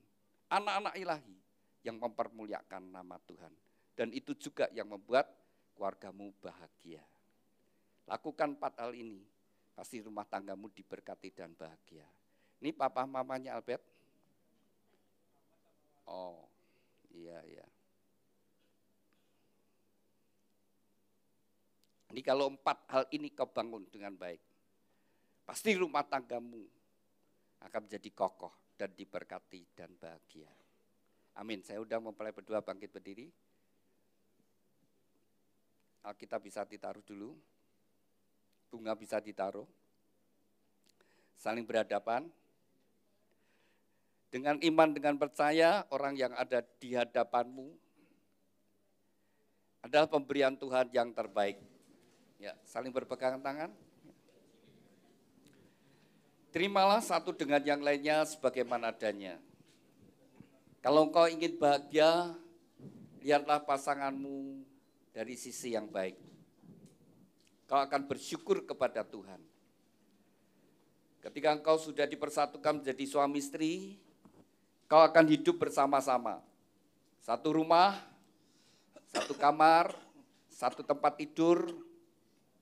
anak-anak ilahi yang mempermuliakan nama Tuhan. Dan itu juga yang membuat keluargamu bahagia. Lakukan 4 hal ini, pasti rumah tanggamu diberkati dan bahagia. Ini papa mamanya Albert. Oh, Iya, iya. Ini kalau 4 hal ini kau bangun dengan baik, pasti rumah tanggamu akan menjadi kokoh dan diberkati dan bahagia. Amin. Saya undang mempelai berdua bangkit berdiri. Alkitab bisa ditaruh dulu. Bunga bisa ditaruh. Saling berhadapan. Dengan iman, dengan percaya, orang yang ada di hadapanmu adalah pemberian Tuhan yang terbaik. Ya, saling berpegangan tangan. Terimalah satu dengan yang lainnya sebagaimana adanya. Kalau engkau ingin bahagia, lihatlah pasanganmu dari sisi yang baik. Kau akan bersyukur kepada Tuhan. Ketika engkau sudah dipersatukan menjadi suami istri, kau akan hidup bersama-sama. Satu rumah, satu kamar, satu tempat tidur,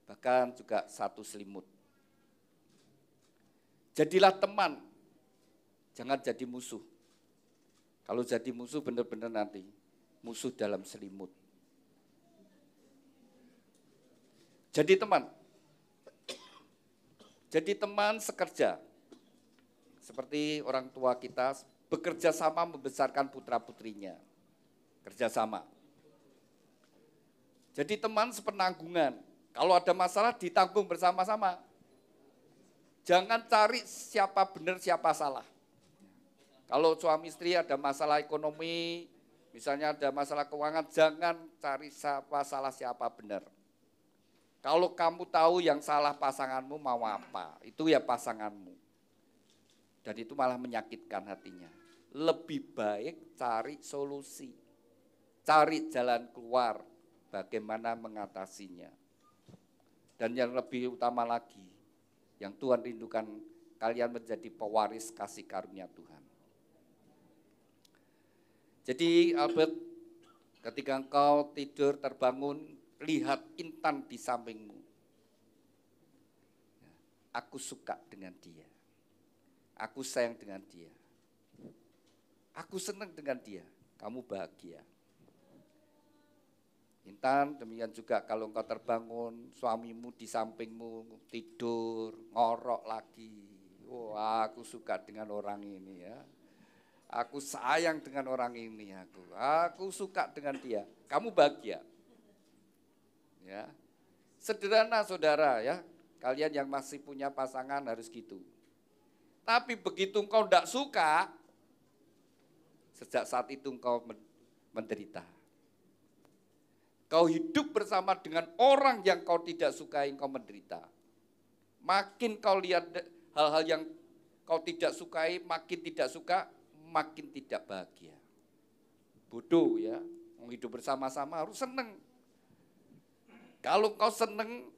bahkan juga satu selimut. Jadilah teman, jangan jadi musuh. Kalau jadi musuh benar-benar nanti musuh dalam selimut. Jadi teman. Jadi teman sekerja. Seperti orang tua kita bekerja sama membesarkan putra-putrinya. Kerjasama. Jadi teman sepenanggungan. Kalau ada masalah ditanggung bersama-sama. Jangan cari siapa benar, siapa salah. Kalau suami istri ada masalah ekonomi, misalnya ada masalah keuangan, jangan cari siapa salah, siapa benar. Kalau kamu tahu yang salah pasanganmu mau apa, itu ya pasanganmu. Dan itu malah menyakitkan hatinya. Lebih baik cari solusi, cari jalan keluar, bagaimana mengatasinya. Dan yang lebih utama lagi, yang Tuhan rindukan, kalian menjadi pewaris kasih karunia Tuhan. Jadi Albert, ketika engkau tidur terbangun, lihat Intan di sampingmu. Aku suka dengan dia. Aku sayang dengan dia. Aku senang dengan dia. Kamu bahagia. Intan, demikian juga kalau engkau terbangun, suamimu di sampingmu tidur, ngorok lagi. Wah, aku suka dengan orang ini ya. Aku sayang dengan orang ini, aku suka dengan dia. Kamu bahagia. Ya. Sederhana saudara ya. Kalian yang masih punya pasangan harus gitu. Tapi begitu engkau tidak suka, sejak saat itu engkau menderita. Kau hidup bersama dengan orang yang kau tidak sukai, engkau menderita. Makin kau lihat hal-hal yang kau tidak sukai, makin tidak suka, makin tidak bahagia. Bodoh ya, mau hidup bersama-sama harus senang. Kalau kau senang,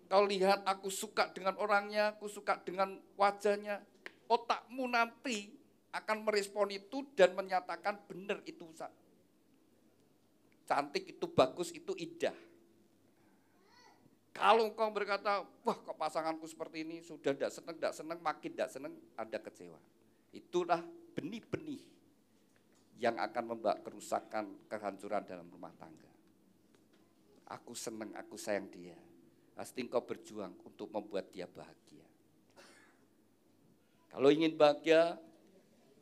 kau lihat aku suka dengan orangnya, aku suka dengan wajahnya, otakmu nanti akan merespon itu dan menyatakan benar itu cantik, itu bagus, itu indah. Kalau engkau berkata, wah kok pasanganku seperti ini, sudah tidak senang, makin tidak senang, Anda kecewa. Itulah benih-benih yang akan membawa kerusakan, kehancuran dalam rumah tangga. Aku senang, aku sayang dia. Pasti engkau berjuang untuk membuat dia bahagia. Kalau ingin bahagia,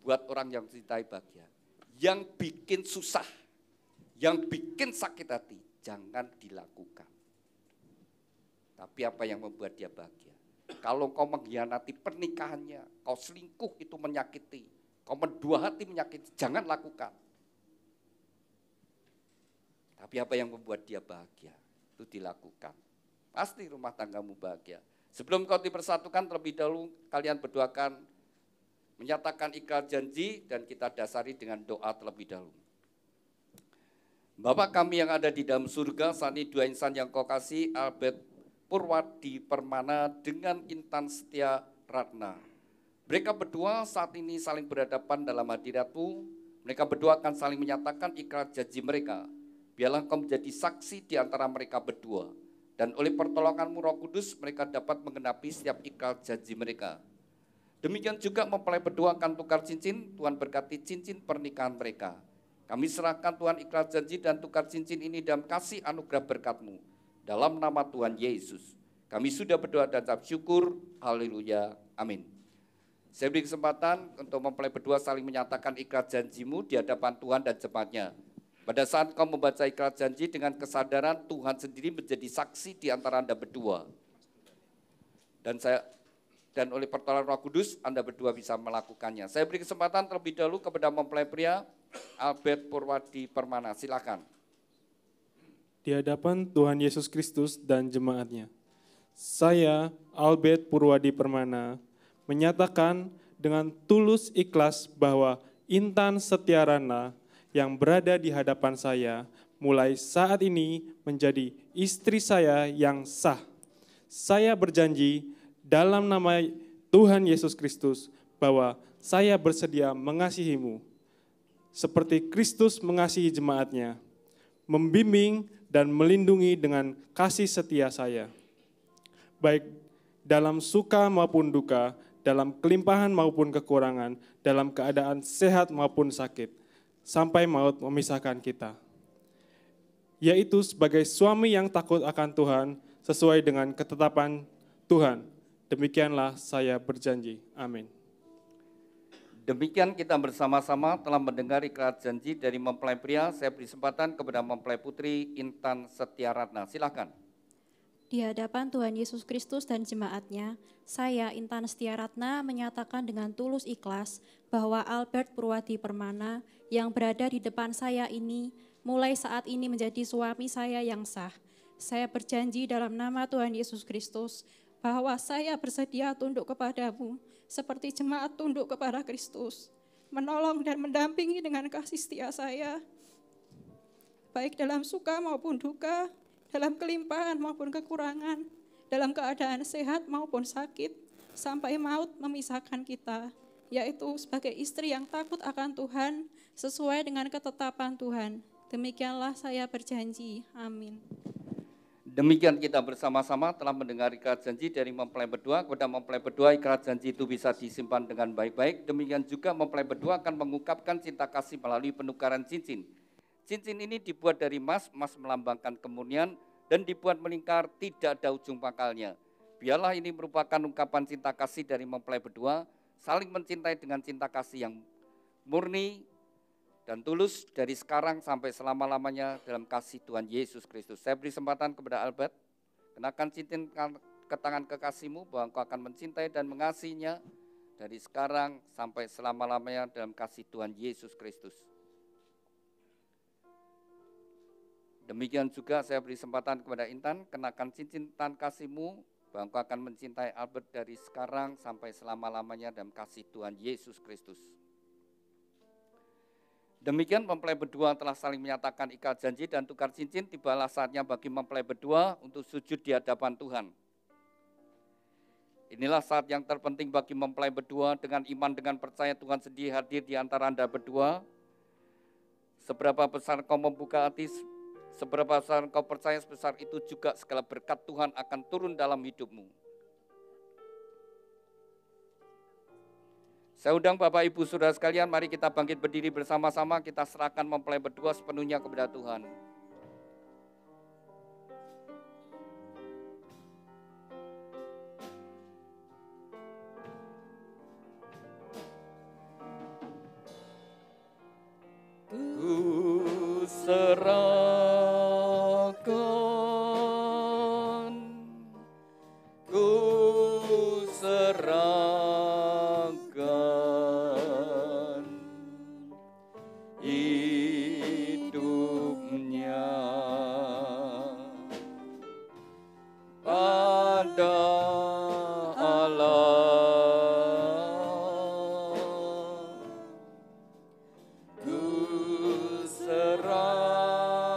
buat orang yang mencintai bahagia. Yang bikin susah, yang bikin sakit hati, jangan dilakukan. Tapi apa yang membuat dia bahagia? Kalau kau mengkhianati pernikahannya, kau selingkuh itu menyakiti, kau mendua hati menyakiti, jangan lakukan. Tapi apa yang membuat dia bahagia, itu dilakukan. Pasti rumah tanggamu bahagia. Sebelum kau dipersatukan, terlebih dahulu kalian berdoakan, menyatakan ikrar janji, dan kita dasari dengan doa terlebih dahulu. Bapa kami yang ada di dalam surga, saat ini dua insan yang kau kasih, Albert Purwadi Permana dengan Intan Setia Ratna. Mereka berdua saat ini saling berhadapan dalam hadirat-Mu. Mereka berdua akan saling menyatakan ikrar janji mereka. Biarlah Engkau menjadi saksi di antara mereka berdua. Dan oleh pertolongan-Mu Roh Kudus, mereka dapat menggenapi setiap ikrar janji mereka. Demikian juga mempelai berdua akan tukar cincin, Tuhan berkati cincin pernikahan mereka. Kami serahkan Tuhan ikhlas janji dan tukar cincin ini dalam kasih anugerah berkat-Mu. Dalam nama Tuhan Yesus, kami sudah berdoa dan ucap syukur. Haleluya. Amin. Saya beri kesempatan untuk mempelai berdua saling menyatakan ikhlas janji-Mu di hadapan Tuhan dan jemaat-Nya. Pada saat kau membaca ikhlas janji dengan kesadaran Tuhan sendiri menjadi saksi di antara Anda berdua. Dan oleh pertolongan Roh Kudus Anda berdua bisa melakukannya. Saya beri kesempatan terlebih dahulu kepada mempelai pria Albert Purwadi Permana. Silakan. Di hadapan Tuhan Yesus Kristus dan jemaat-Nya, saya, Albert Purwadi Permana, menyatakan dengan tulus ikhlas bahwa Intan Setiarana yang berada di hadapan saya mulai saat ini menjadi istri saya yang sah. Saya berjanji dalam nama Tuhan Yesus Kristus bahwa saya bersedia mengasihimu seperti Kristus mengasihi jemaat-Nya, membimbing dan melindungi dengan kasih setia saya, baik dalam suka maupun duka, dalam kelimpahan maupun kekurangan, dalam keadaan sehat maupun sakit, sampai maut memisahkan kita. Yaitu sebagai suami yang takut akan Tuhan, sesuai dengan ketetapan Tuhan. Demikianlah saya berjanji. Amin. Demikian kita bersama-sama telah mendengar ikhlas janji dari mempelai pria. Saya beri kesempatan kepada mempelai putri Intan Setiaratna. Silakan. Di hadapan Tuhan Yesus Kristus dan jemaat-Nya, saya Intan Setiaratna menyatakan dengan tulus ikhlas bahwa Albert Purwadi Permana yang berada di depan saya ini mulai saat ini menjadi suami saya yang sah. Saya berjanji dalam nama Tuhan Yesus Kristus bahwa saya bersedia tunduk kepadamu seperti jemaat tunduk kepada Kristus, menolong dan mendampingi dengan kasih setia saya, baik dalam suka maupun duka, dalam kelimpahan maupun kekurangan, dalam keadaan sehat maupun sakit, sampai maut memisahkan kita, yaitu sebagai istri yang takut akan Tuhan, sesuai dengan ketetapan Tuhan. Demikianlah saya berjanji. Amin. Demikian kita bersama-sama telah mendengar ikhlas janji dari mempelai berdua. Kepada mempelai berdua, ikhlas janji itu bisa disimpan dengan baik-baik. Demikian juga mempelai berdua akan mengungkapkan cinta kasih melalui penukaran cincin. Cincin ini dibuat dari emas, emas melambangkan kemurnian, dan dibuat melingkar, tidak ada ujung pangkalnya. Biarlah ini merupakan ungkapan cinta kasih dari mempelai berdua, saling mencintai dengan cinta kasih yang murni dan tulus dari sekarang sampai selama-lamanya dalam kasih Tuhan Yesus Kristus. Saya beri kesempatan kepada Albert, kenakan cincin ke tangan kekasihmu bahwa engkau akan mencintai dan mengasihinya dari sekarang sampai selama-lamanya dalam kasih Tuhan Yesus Kristus. Demikian juga saya beri kesempatan kepada Intan, kenakan cincin tangan kasihmu bahwa engkau akan mencintai Albert dari sekarang sampai selama-lamanya dalam kasih Tuhan Yesus Kristus. Demikian mempelai berdua telah saling menyatakan ikhlas janji dan tukar cincin. Tibalah saatnya bagi mempelai berdua untuk sujud di hadapan Tuhan. Inilah saat yang terpenting bagi mempelai berdua. Dengan iman, dengan percaya Tuhan sendiri hadir di antara Anda berdua. Seberapa besar kau membuka hati, seberapa besar kau percaya, sebesar itu juga segala berkat Tuhan akan turun dalam hidupmu. Saya undang Bapak Ibu Saudara sekalian, mari kita bangkit berdiri bersama-sama, kita serahkan mempelai berdua sepenuhnya kepada Tuhan. Ku serahkan, ku serahkan hidupnya pada Allah. Ku serahkan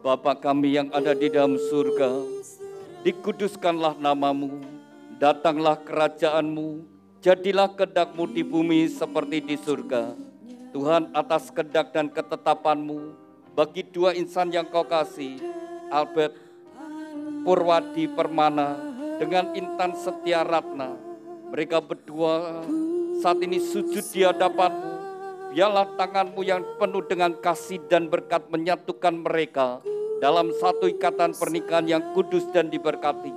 Bapa kami yang ada di dalam surga, dikuduskanlah namamu, datanglah kerajaanmu, jadilah kehendak-Mu di bumi seperti di surga. Tuhan, atas kehendak dan ketetapan-Mu, bagi dua insan yang Kau kasih, Albert Purwadi Permana dengan Intan Setia Ratna, mereka berdua saat ini sujud di hadapan-Mu. Biarlah tangan-Mu yang penuh dengan kasih dan berkat menyatukan mereka dalam satu ikatan pernikahan yang kudus dan diberkati.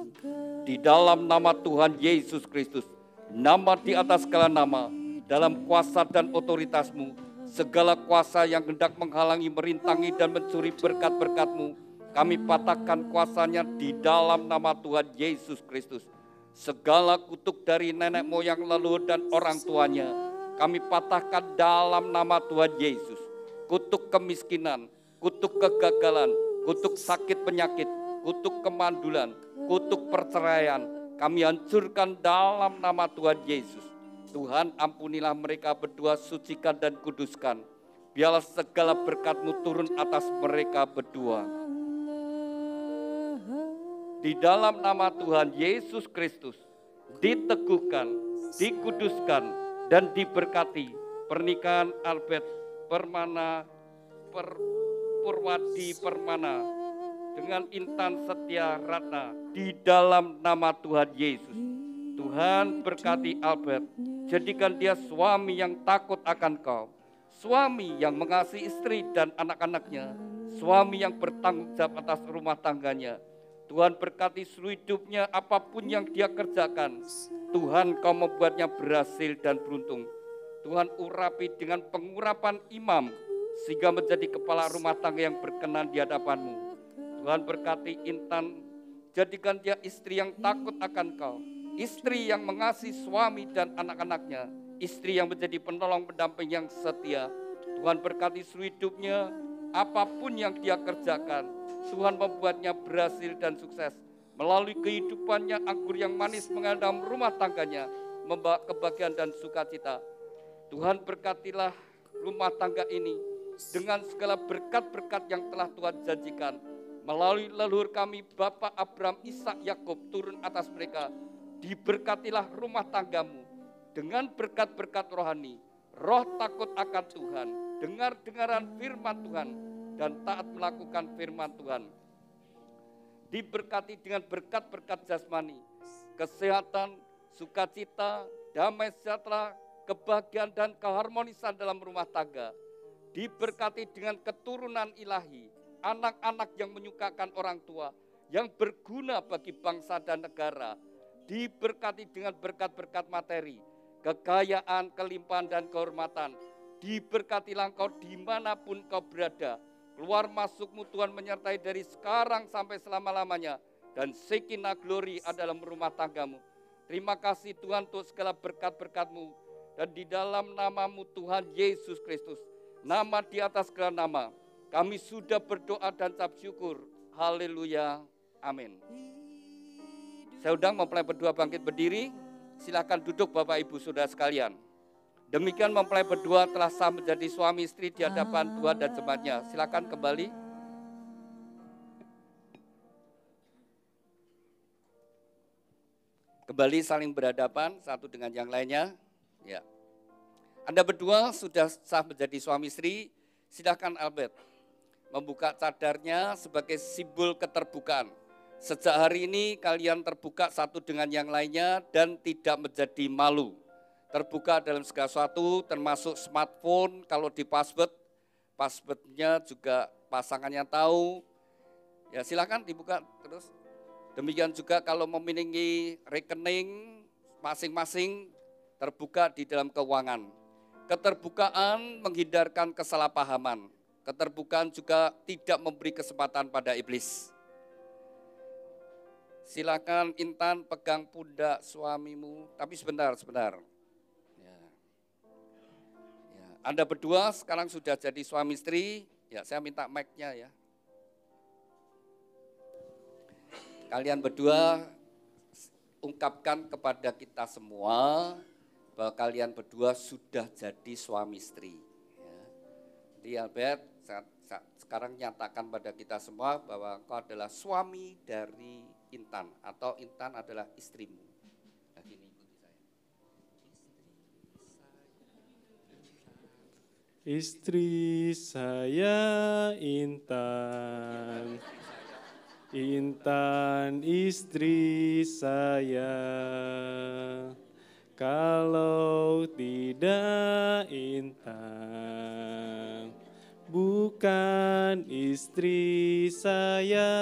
Di dalam nama Tuhan Yesus Kristus, nama di atas segala nama, dalam kuasa dan otoritas-Mu, segala kuasa yang hendak menghalangi, merintangi dan mencuri berkat-berkat-Mu, kami patahkan kuasanya di dalam nama Tuhan Yesus Kristus. Segala kutuk dari nenek moyang leluhur dan orang tuanya, kami patahkan dalam nama Tuhan Yesus. Kutuk kemiskinan, kutuk kegagalan, kutuk sakit penyakit, kutuk kemandulan, kutuk perceraian, kami hancurkan dalam nama Tuhan Yesus. Tuhan, ampunilah mereka berdua, sucikan dan kuduskan. Biarlah segala berkat-Mu turun atas mereka berdua. Di dalam nama Tuhan Yesus Kristus, diteguhkan, dikuduskan, dan diberkati pernikahan Albert Purwadi Permana dengan Intan Setia Ratna di dalam nama Tuhan Yesus. Tuhan, berkati Albert, jadikan dia suami yang takut akan Kau, suami yang mengasihi istri dan anak-anaknya, suami yang bertanggung jawab atas rumah tangganya. Tuhan, berkati seluruh hidupnya, apapun yang dia kerjakan, Tuhan, Kau membuatnya berhasil dan beruntung. Tuhan, urapi dengan pengurapan imam, sehingga menjadi kepala rumah tangga yang berkenan di hadapan-Mu. Tuhan, berkati Intan, jadikan dia istri yang takut akan Kau, istri yang mengasihi suami dan anak-anaknya, istri yang menjadi penolong pendamping yang setia. Tuhan, berkati seluruh hidupnya, apapun yang dia kerjakan, Tuhan membuatnya berhasil dan sukses. Melalui kehidupannya, anggur yang manis mengalir dalam rumah tangganya, membawa kebahagiaan dan sukacita. Tuhan, berkatilah rumah tangga ini dengan segala berkat-berkat yang telah Tuhan janjikan. Melalui leluhur kami, Bapak Abraham, Ishak, Yakub, turun atas mereka. Diberkatilah rumah tanggamu dengan berkat-berkat rohani, roh takut akan Tuhan, dengar-dengaran firman Tuhan, dan taat melakukan firman Tuhan. Diberkati dengan berkat-berkat jasmani, kesehatan, sukacita, damai sejahtera, kebahagiaan dan keharmonisan dalam rumah tangga. Diberkati dengan keturunan ilahi, anak-anak yang menyukakan orang tua, yang berguna bagi bangsa dan negara. Diberkati dengan berkat-berkat materi, kekayaan, kelimpahan dan kehormatan. Diberkatilah engkau dimanapun kau berada. Keluar masukmu Tuhan menyertai dari sekarang sampai selama-lamanya. Dan Shekinah glory adalah rumah tanggamu. Terima kasih Tuhan untuk segala berkat-berkat-Mu. Dan di dalam nama-Mu Tuhan Yesus Kristus, nama di atas segala nama, kami sudah berdoa dan ucap syukur. Haleluya. Amin. Saya undang mempelai berdua bangkit berdiri. Silakan duduk Bapak Ibu Saudara sekalian. Demikian mempelai berdua telah sah menjadi suami istri di hadapan Tuhan dan jemaatnya. Silakan kembali. Kembali saling berhadapan satu dengan yang lainnya. Ya. Anda berdua sudah sah menjadi suami istri. Silakan Albert membuka cadarnya sebagai simbol keterbukaan. Sejak hari ini kalian terbuka satu dengan yang lainnya dan tidak menjadi malu. Terbuka dalam segala sesuatu termasuk smartphone, kalau di passwordnya juga pasangannya tahu. Ya silakan dibuka terus. Demikian juga kalau memiliki rekening masing-masing terbuka di dalam keuangan. Keterbukaan menghindarkan kesalahpahaman. Keterbukaan juga tidak memberi kesempatan pada iblis. Silakan Intan pegang pundak suamimu, tapi sebentar. Ya. Anda berdua sekarang sudah jadi suami istri, ya saya minta mic-nya ya. Kalian berdua ungkapkan kepada kita semua bahwa kalian berdua sudah jadi suami istri. Ya. Jadi Albert, sekarang nyatakan pada kita semua bahwa engkau adalah suami dari Intan atau Intan adalah istrimu. Nah, gini ikuti saya. Istri saya Intan, Intan istri saya. Kalau tidak Intan, bukan istri saya.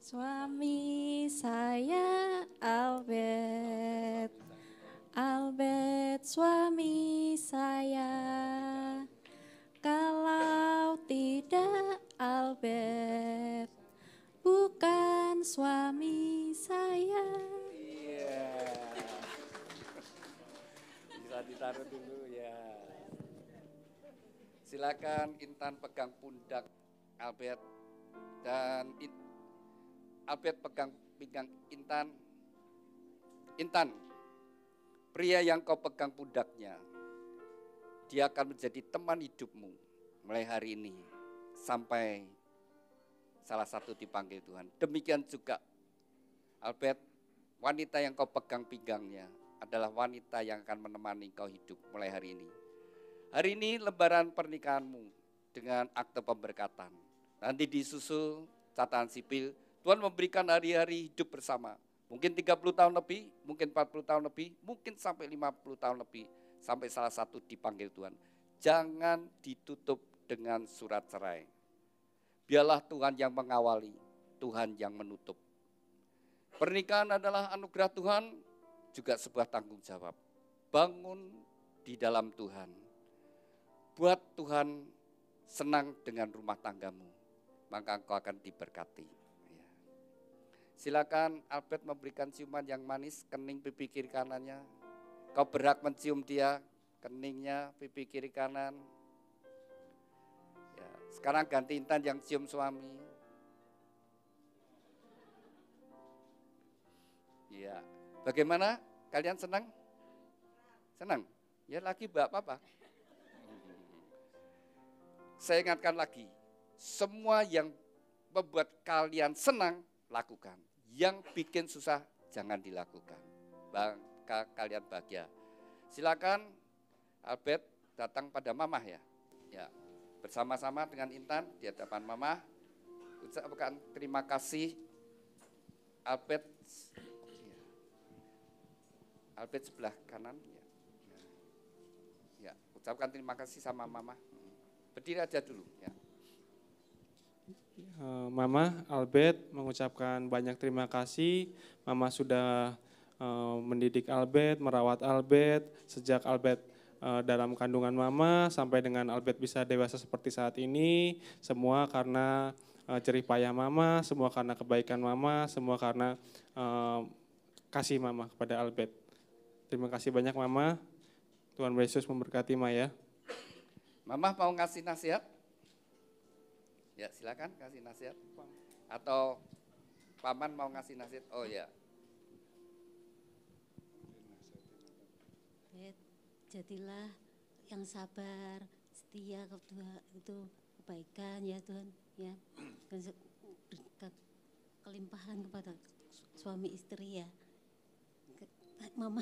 Suami saya Albert, Albert suami saya. Kalau tidak Albert, bukan suami saya. Iya. Bisa ditaruh dulu ya. Silakan Intan pegang pundak Albert dan Albert pegang pinggang Intan. Intan, pria yang kau pegang pundaknya, dia akan menjadi teman hidupmu mulai hari ini sampai salah satu dipanggil Tuhan. Demikian juga Albert, wanita yang kau pegang pinggangnya adalah wanita yang akan menemani kau hidup mulai hari ini. Hari ini lebaran pernikahanmu dengan akte pemberkatan. Nanti disusul catatan sipil, Tuhan memberikan hari-hari hidup bersama. Mungkin 30 tahun lebih, mungkin 40 tahun lebih, mungkin sampai 50 tahun lebih. Sampai salah satu dipanggil Tuhan. Jangan ditutup dengan surat cerai. Biarlah Tuhan yang mengawali, Tuhan yang menutup. Pernikahan adalah anugerah Tuhan, juga sebuah tanggung jawab. Bangun di dalam Tuhan. Buat Tuhan senang dengan rumah tanggamu, maka engkau akan diberkati. Silakan Albert memberikan ciuman yang manis, kening pipi kiri kanannya. Kau berhak mencium dia, keningnya, pipi kiri kanan. Ya, sekarang ganti Intan yang cium suami. Ya, bagaimana? Kalian senang? Senang? Ya lagi apa-apa. Saya ingatkan lagi, semua yang membuat kalian senang, lakukan. Yang bikin susah, jangan dilakukan. Maka kalian bahagia. Silakan Albert datang pada Mamah ya. Ya, bersama-sama dengan Intan di hadapan Mamah. Ucapkan terima kasih Albert. Albert sebelah kanan ya. Ya, ucapkan terima kasih sama Mamah. Berdiri aja dulu ya. Mama Albert mengucapkan banyak terima kasih. Mama sudah mendidik Albert, merawat Albert sejak Albert dalam kandungan Mama sampai dengan Albert bisa dewasa seperti saat ini. Semua karena jerih payah Mama, semua karena kebaikan Mama, semua karena kasih Mama kepada Albert. Terima kasih banyak Mama. Tuhan Yesus memberkati Maya. Mama mau ngasih nasihat? Ya silakan kasih nasihat. Atau paman mau ngasih nasihat? Oh ya. Jadilah yang sabar, setia ke Tuhan, itu kebaikan ya Tuhan ya. Dan kelimpahan kepada suami istri ya. Mama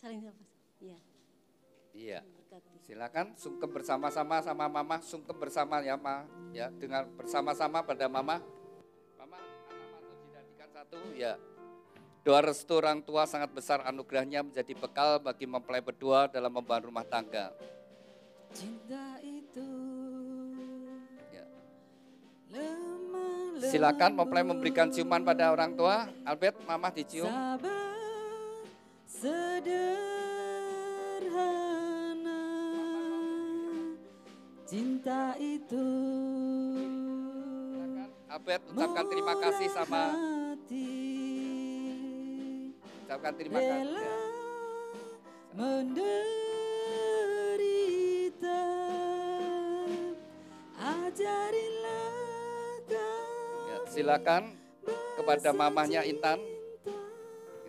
saling apa? Ya. Iya. Silakan sungkem bersama-sama sama Mama, sungkem bersama ya Ma, ya dengan bersama-sama pada Mama. Mama, anak mantu dijadikan satu, ya. Doa restu orang tua sangat besar anugerahnya menjadi bekal bagi mempelai berdua dalam membangun rumah tangga. Cinta itu. Ya. Silakan mempelai memberikan ciuman pada orang tua. Albert, Mama dicium. Sabar, sederhana, cinta itu. Albert, ucapkan terima kasih sama. Ucapkan terima kasih. Ya. Menderita, ajarilah kau. Ya, silakan kepada mamahnya Intan.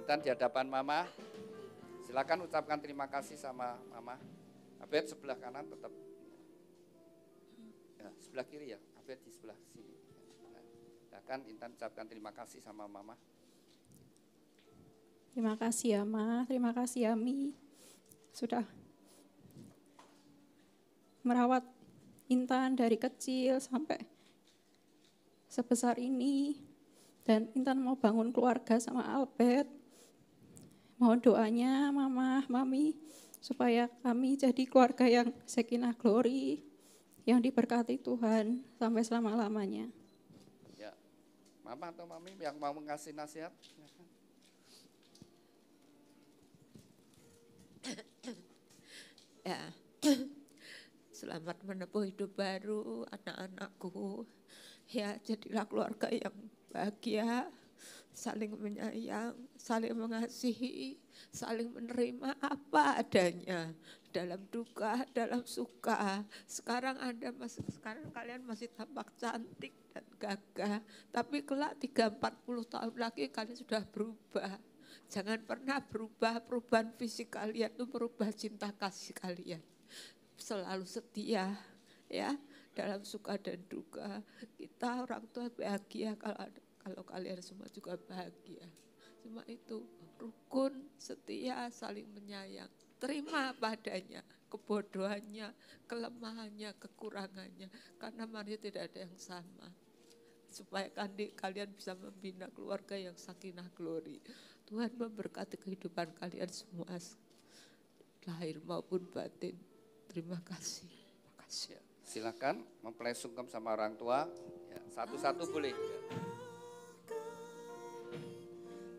Intan di hadapan Mama. Silakan ucapkan terima kasih sama Mama. Abed sebelah kanan tetap. Ya, sebelah kiri ya. Abed di sebelah sini. Silakan Intan ucapkan terima kasih sama Mama. Terima kasih ya Ma, terima kasih ya Mi. Sudah merawat Intan dari kecil sampai sebesar ini. Dan Intan mau bangun keluarga sama Albert. Mohon doanya Mama, Mami, supaya kami jadi keluarga yang sakinah glory, yang diberkati Tuhan sampai selama-lamanya. Ya, Mama atau Mami yang mau mengasih nasihat? Ya, selamat menempuh hidup baru anak-anakku. Ya, jadilah keluarga yang bahagia, saling menyayang, saling mengasihi, saling menerima apa adanya. Dalam duka, dalam suka. Sekarang kalian masih tampak cantik dan gagah. Tapi kelak 30-40 tahun lagi kalian sudah berubah. Jangan pernah berubah, perubahan fisik kalian itu berubah cinta kasih kalian. Selalu setia ya, dalam suka dan duka. Kita orang tua bahagia kalau kalian semua juga bahagia. Cuma itu, rukun, setia, saling menyayang. Terima padanya, kebodohannya, kelemahannya, kekurangannya. Karena manusia tidak ada yang sama. Supaya kalian bisa membina keluarga yang sakinah glory. Tuhan memberkati kehidupan kalian semua, lahir maupun batin. Terima kasih. Terima kasih. Silakan mempelai sungkem sama orang tua. Ya, satu-satu boleh.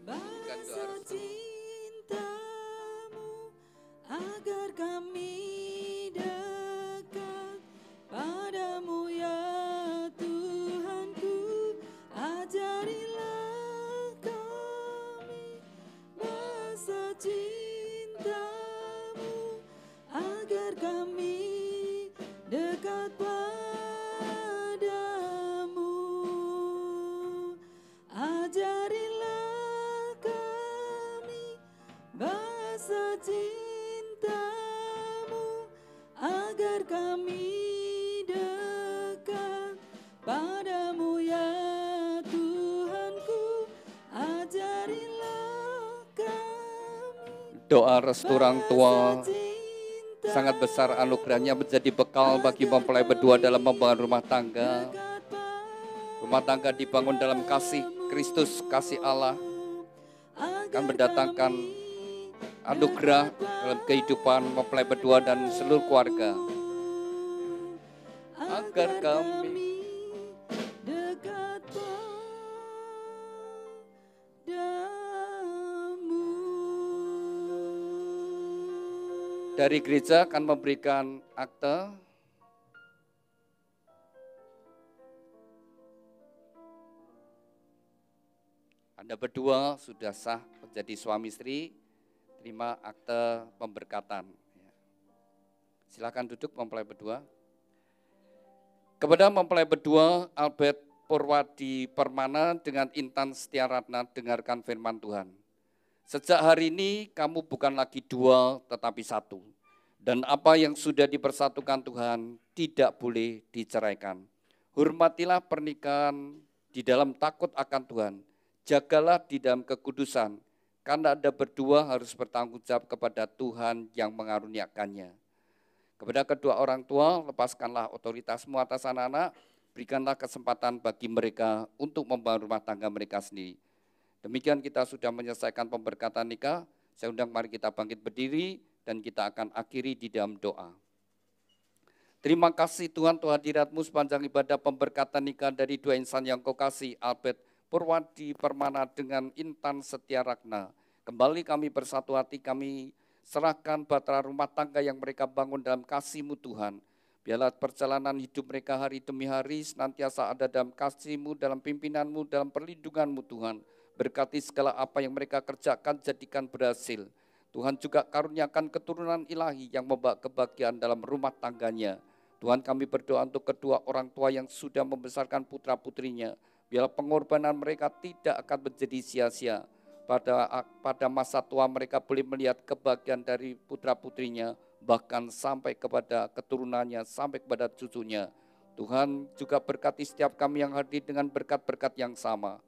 Berikan doa restu. Cintamu agar kami dekat padamu ya Tuhanku, ajarilah kami bahasa cintamu agar kami dekat padamu, ajarilah kami bahasa cintamu agar kami dekat padamu ya Tuhanku, ajarilah kami Doa restu orang tua bahasa sangat besar anugerahnya menjadi bekal bagi mempelai berdua dalam membangun rumah tangga. Rumah tangga dibangun dalam kasih Kristus, kasih Allah, akan mendatangkan anugerah dalam kehidupan mempelai berdua dan seluruh keluarga. Agar kami dekat padamu. dari gereja akan memberikan akte. Anda berdua sudah sah menjadi suami istri, terima akte pemberkatan. Silakan duduk mempelai berdua. Kepada mempelai berdua, Albert Purwadi Permana dengan Intan Setiaratna, dengarkan firman Tuhan. Sejak hari ini kamu bukan lagi dua tetapi satu. Dan apa yang sudah dipersatukan Tuhan tidak boleh diceraikan. Hormatilah pernikahan di dalam takut akan Tuhan. Jagalah di dalam kekudusan, karena Anda berdua harus bertanggung jawab kepada Tuhan yang mengaruniakannya. Kepada kedua orang tua, lepaskanlah otoritasmu atas anak-anak, berikanlah kesempatan bagi mereka untuk membangun rumah tangga mereka sendiri. Demikian kita sudah menyelesaikan pemberkatan nikah. Saya undang mari kita bangkit berdiri dan kita akan akhiri di dalam doa. Terima kasih Tuhan, Tuhan hadiratmu sepanjang ibadah pemberkatan nikah dari dua insan yang kau kasih, Albert Purwadi Permana dengan Intan Setiaratna. Kembali kami bersatu hati, kami serahkan bahtera rumah tangga yang mereka bangun dalam kasih-Mu Tuhan. Biarlah perjalanan hidup mereka hari demi hari senantiasa ada dalam kasih-Mu, dalam pimpinan-Mu, dalam perlindungan-Mu Tuhan. Berkati segala apa yang mereka kerjakan, jadikan berhasil. Tuhan juga karuniakan keturunan ilahi yang membawa kebahagiaan dalam rumah tangganya. Tuhan, kami berdoa untuk kedua orang tua yang sudah membesarkan putra-putrinya. Biarlah pengorbanan mereka tidak akan menjadi sia-sia. pada masa tua mereka boleh melihat kebahagiaan dari putra-putrinya, bahkan sampai kepada keturunannya, sampai kepada cucunya. Tuhan juga berkati setiap kami yang hadir dengan berkat-berkat yang sama.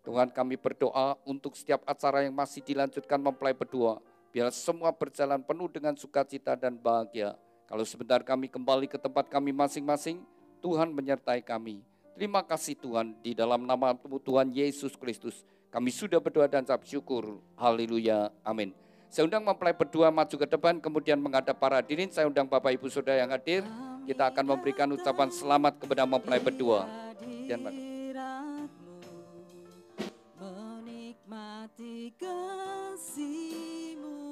Tuhan, kami berdoa untuk setiap acara yang masih dilanjutkan mempelai berdua, biar semua berjalan penuh dengan sukacita dan bahagia. Kalau sebentar kami kembali ke tempat kami masing-masing, Tuhan menyertai kami. Terima kasih Tuhan, di dalam nama Tuhan Yesus Kristus, kami sudah berdoa dan ucap syukur. Haleluya, amin. Saya undang mempelai berdua maju ke depan, kemudian menghadap para hadirin. Saya undang Bapak Ibu Saudara yang hadir. Kita akan memberikan ucapan selamat kepada mempelai berdua. Dan menikmati kasih-Mu,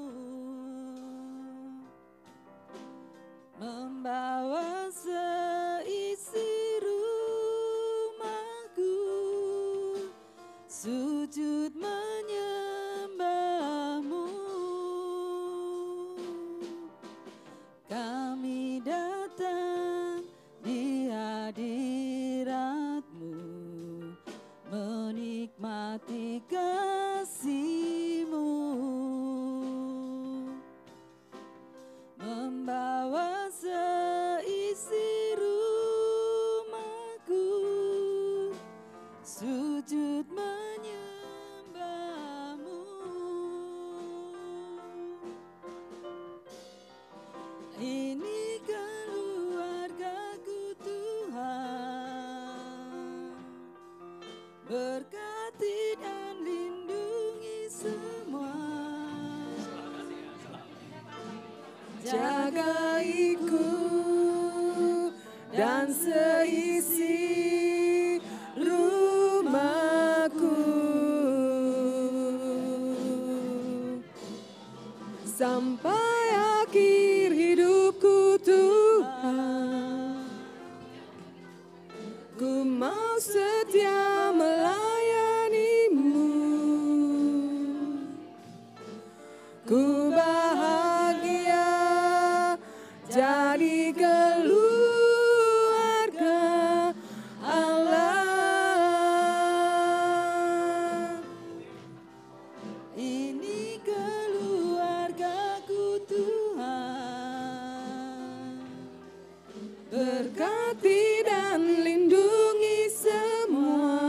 membawa seisi rumahku, sujud menyembah-Mu. Kami datang di hadirat-Mu, menikmati kasih-Mu, membawa seisi rumahku, sujud menyembah-Mu. Ini keluargaku Tuhan, berkati dan lindungi semua. Jagaiku dan seisi rumahku, sampai akhir hidupku Tuhan. Ku mau setia melayani-Mu, ku bahagia jadi keluarga Allah. Ini keluargaku Tuhan, berkati dan lindungi semua.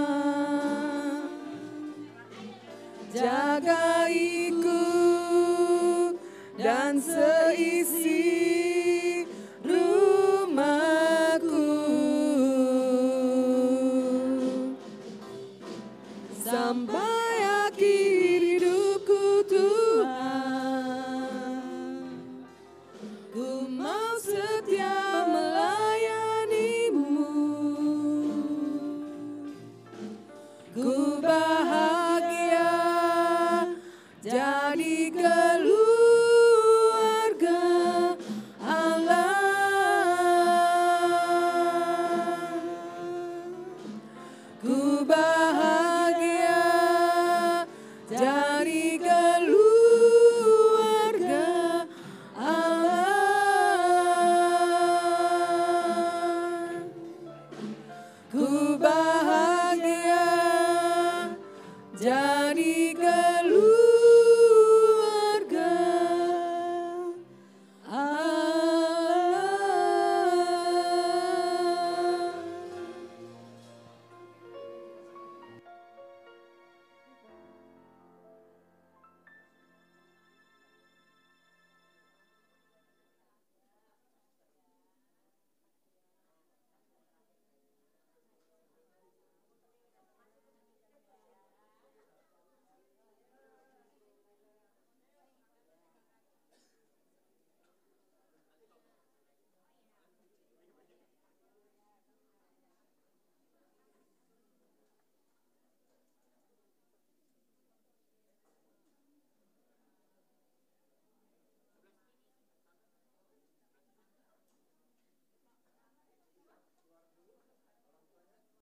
Jagaiku dan seisi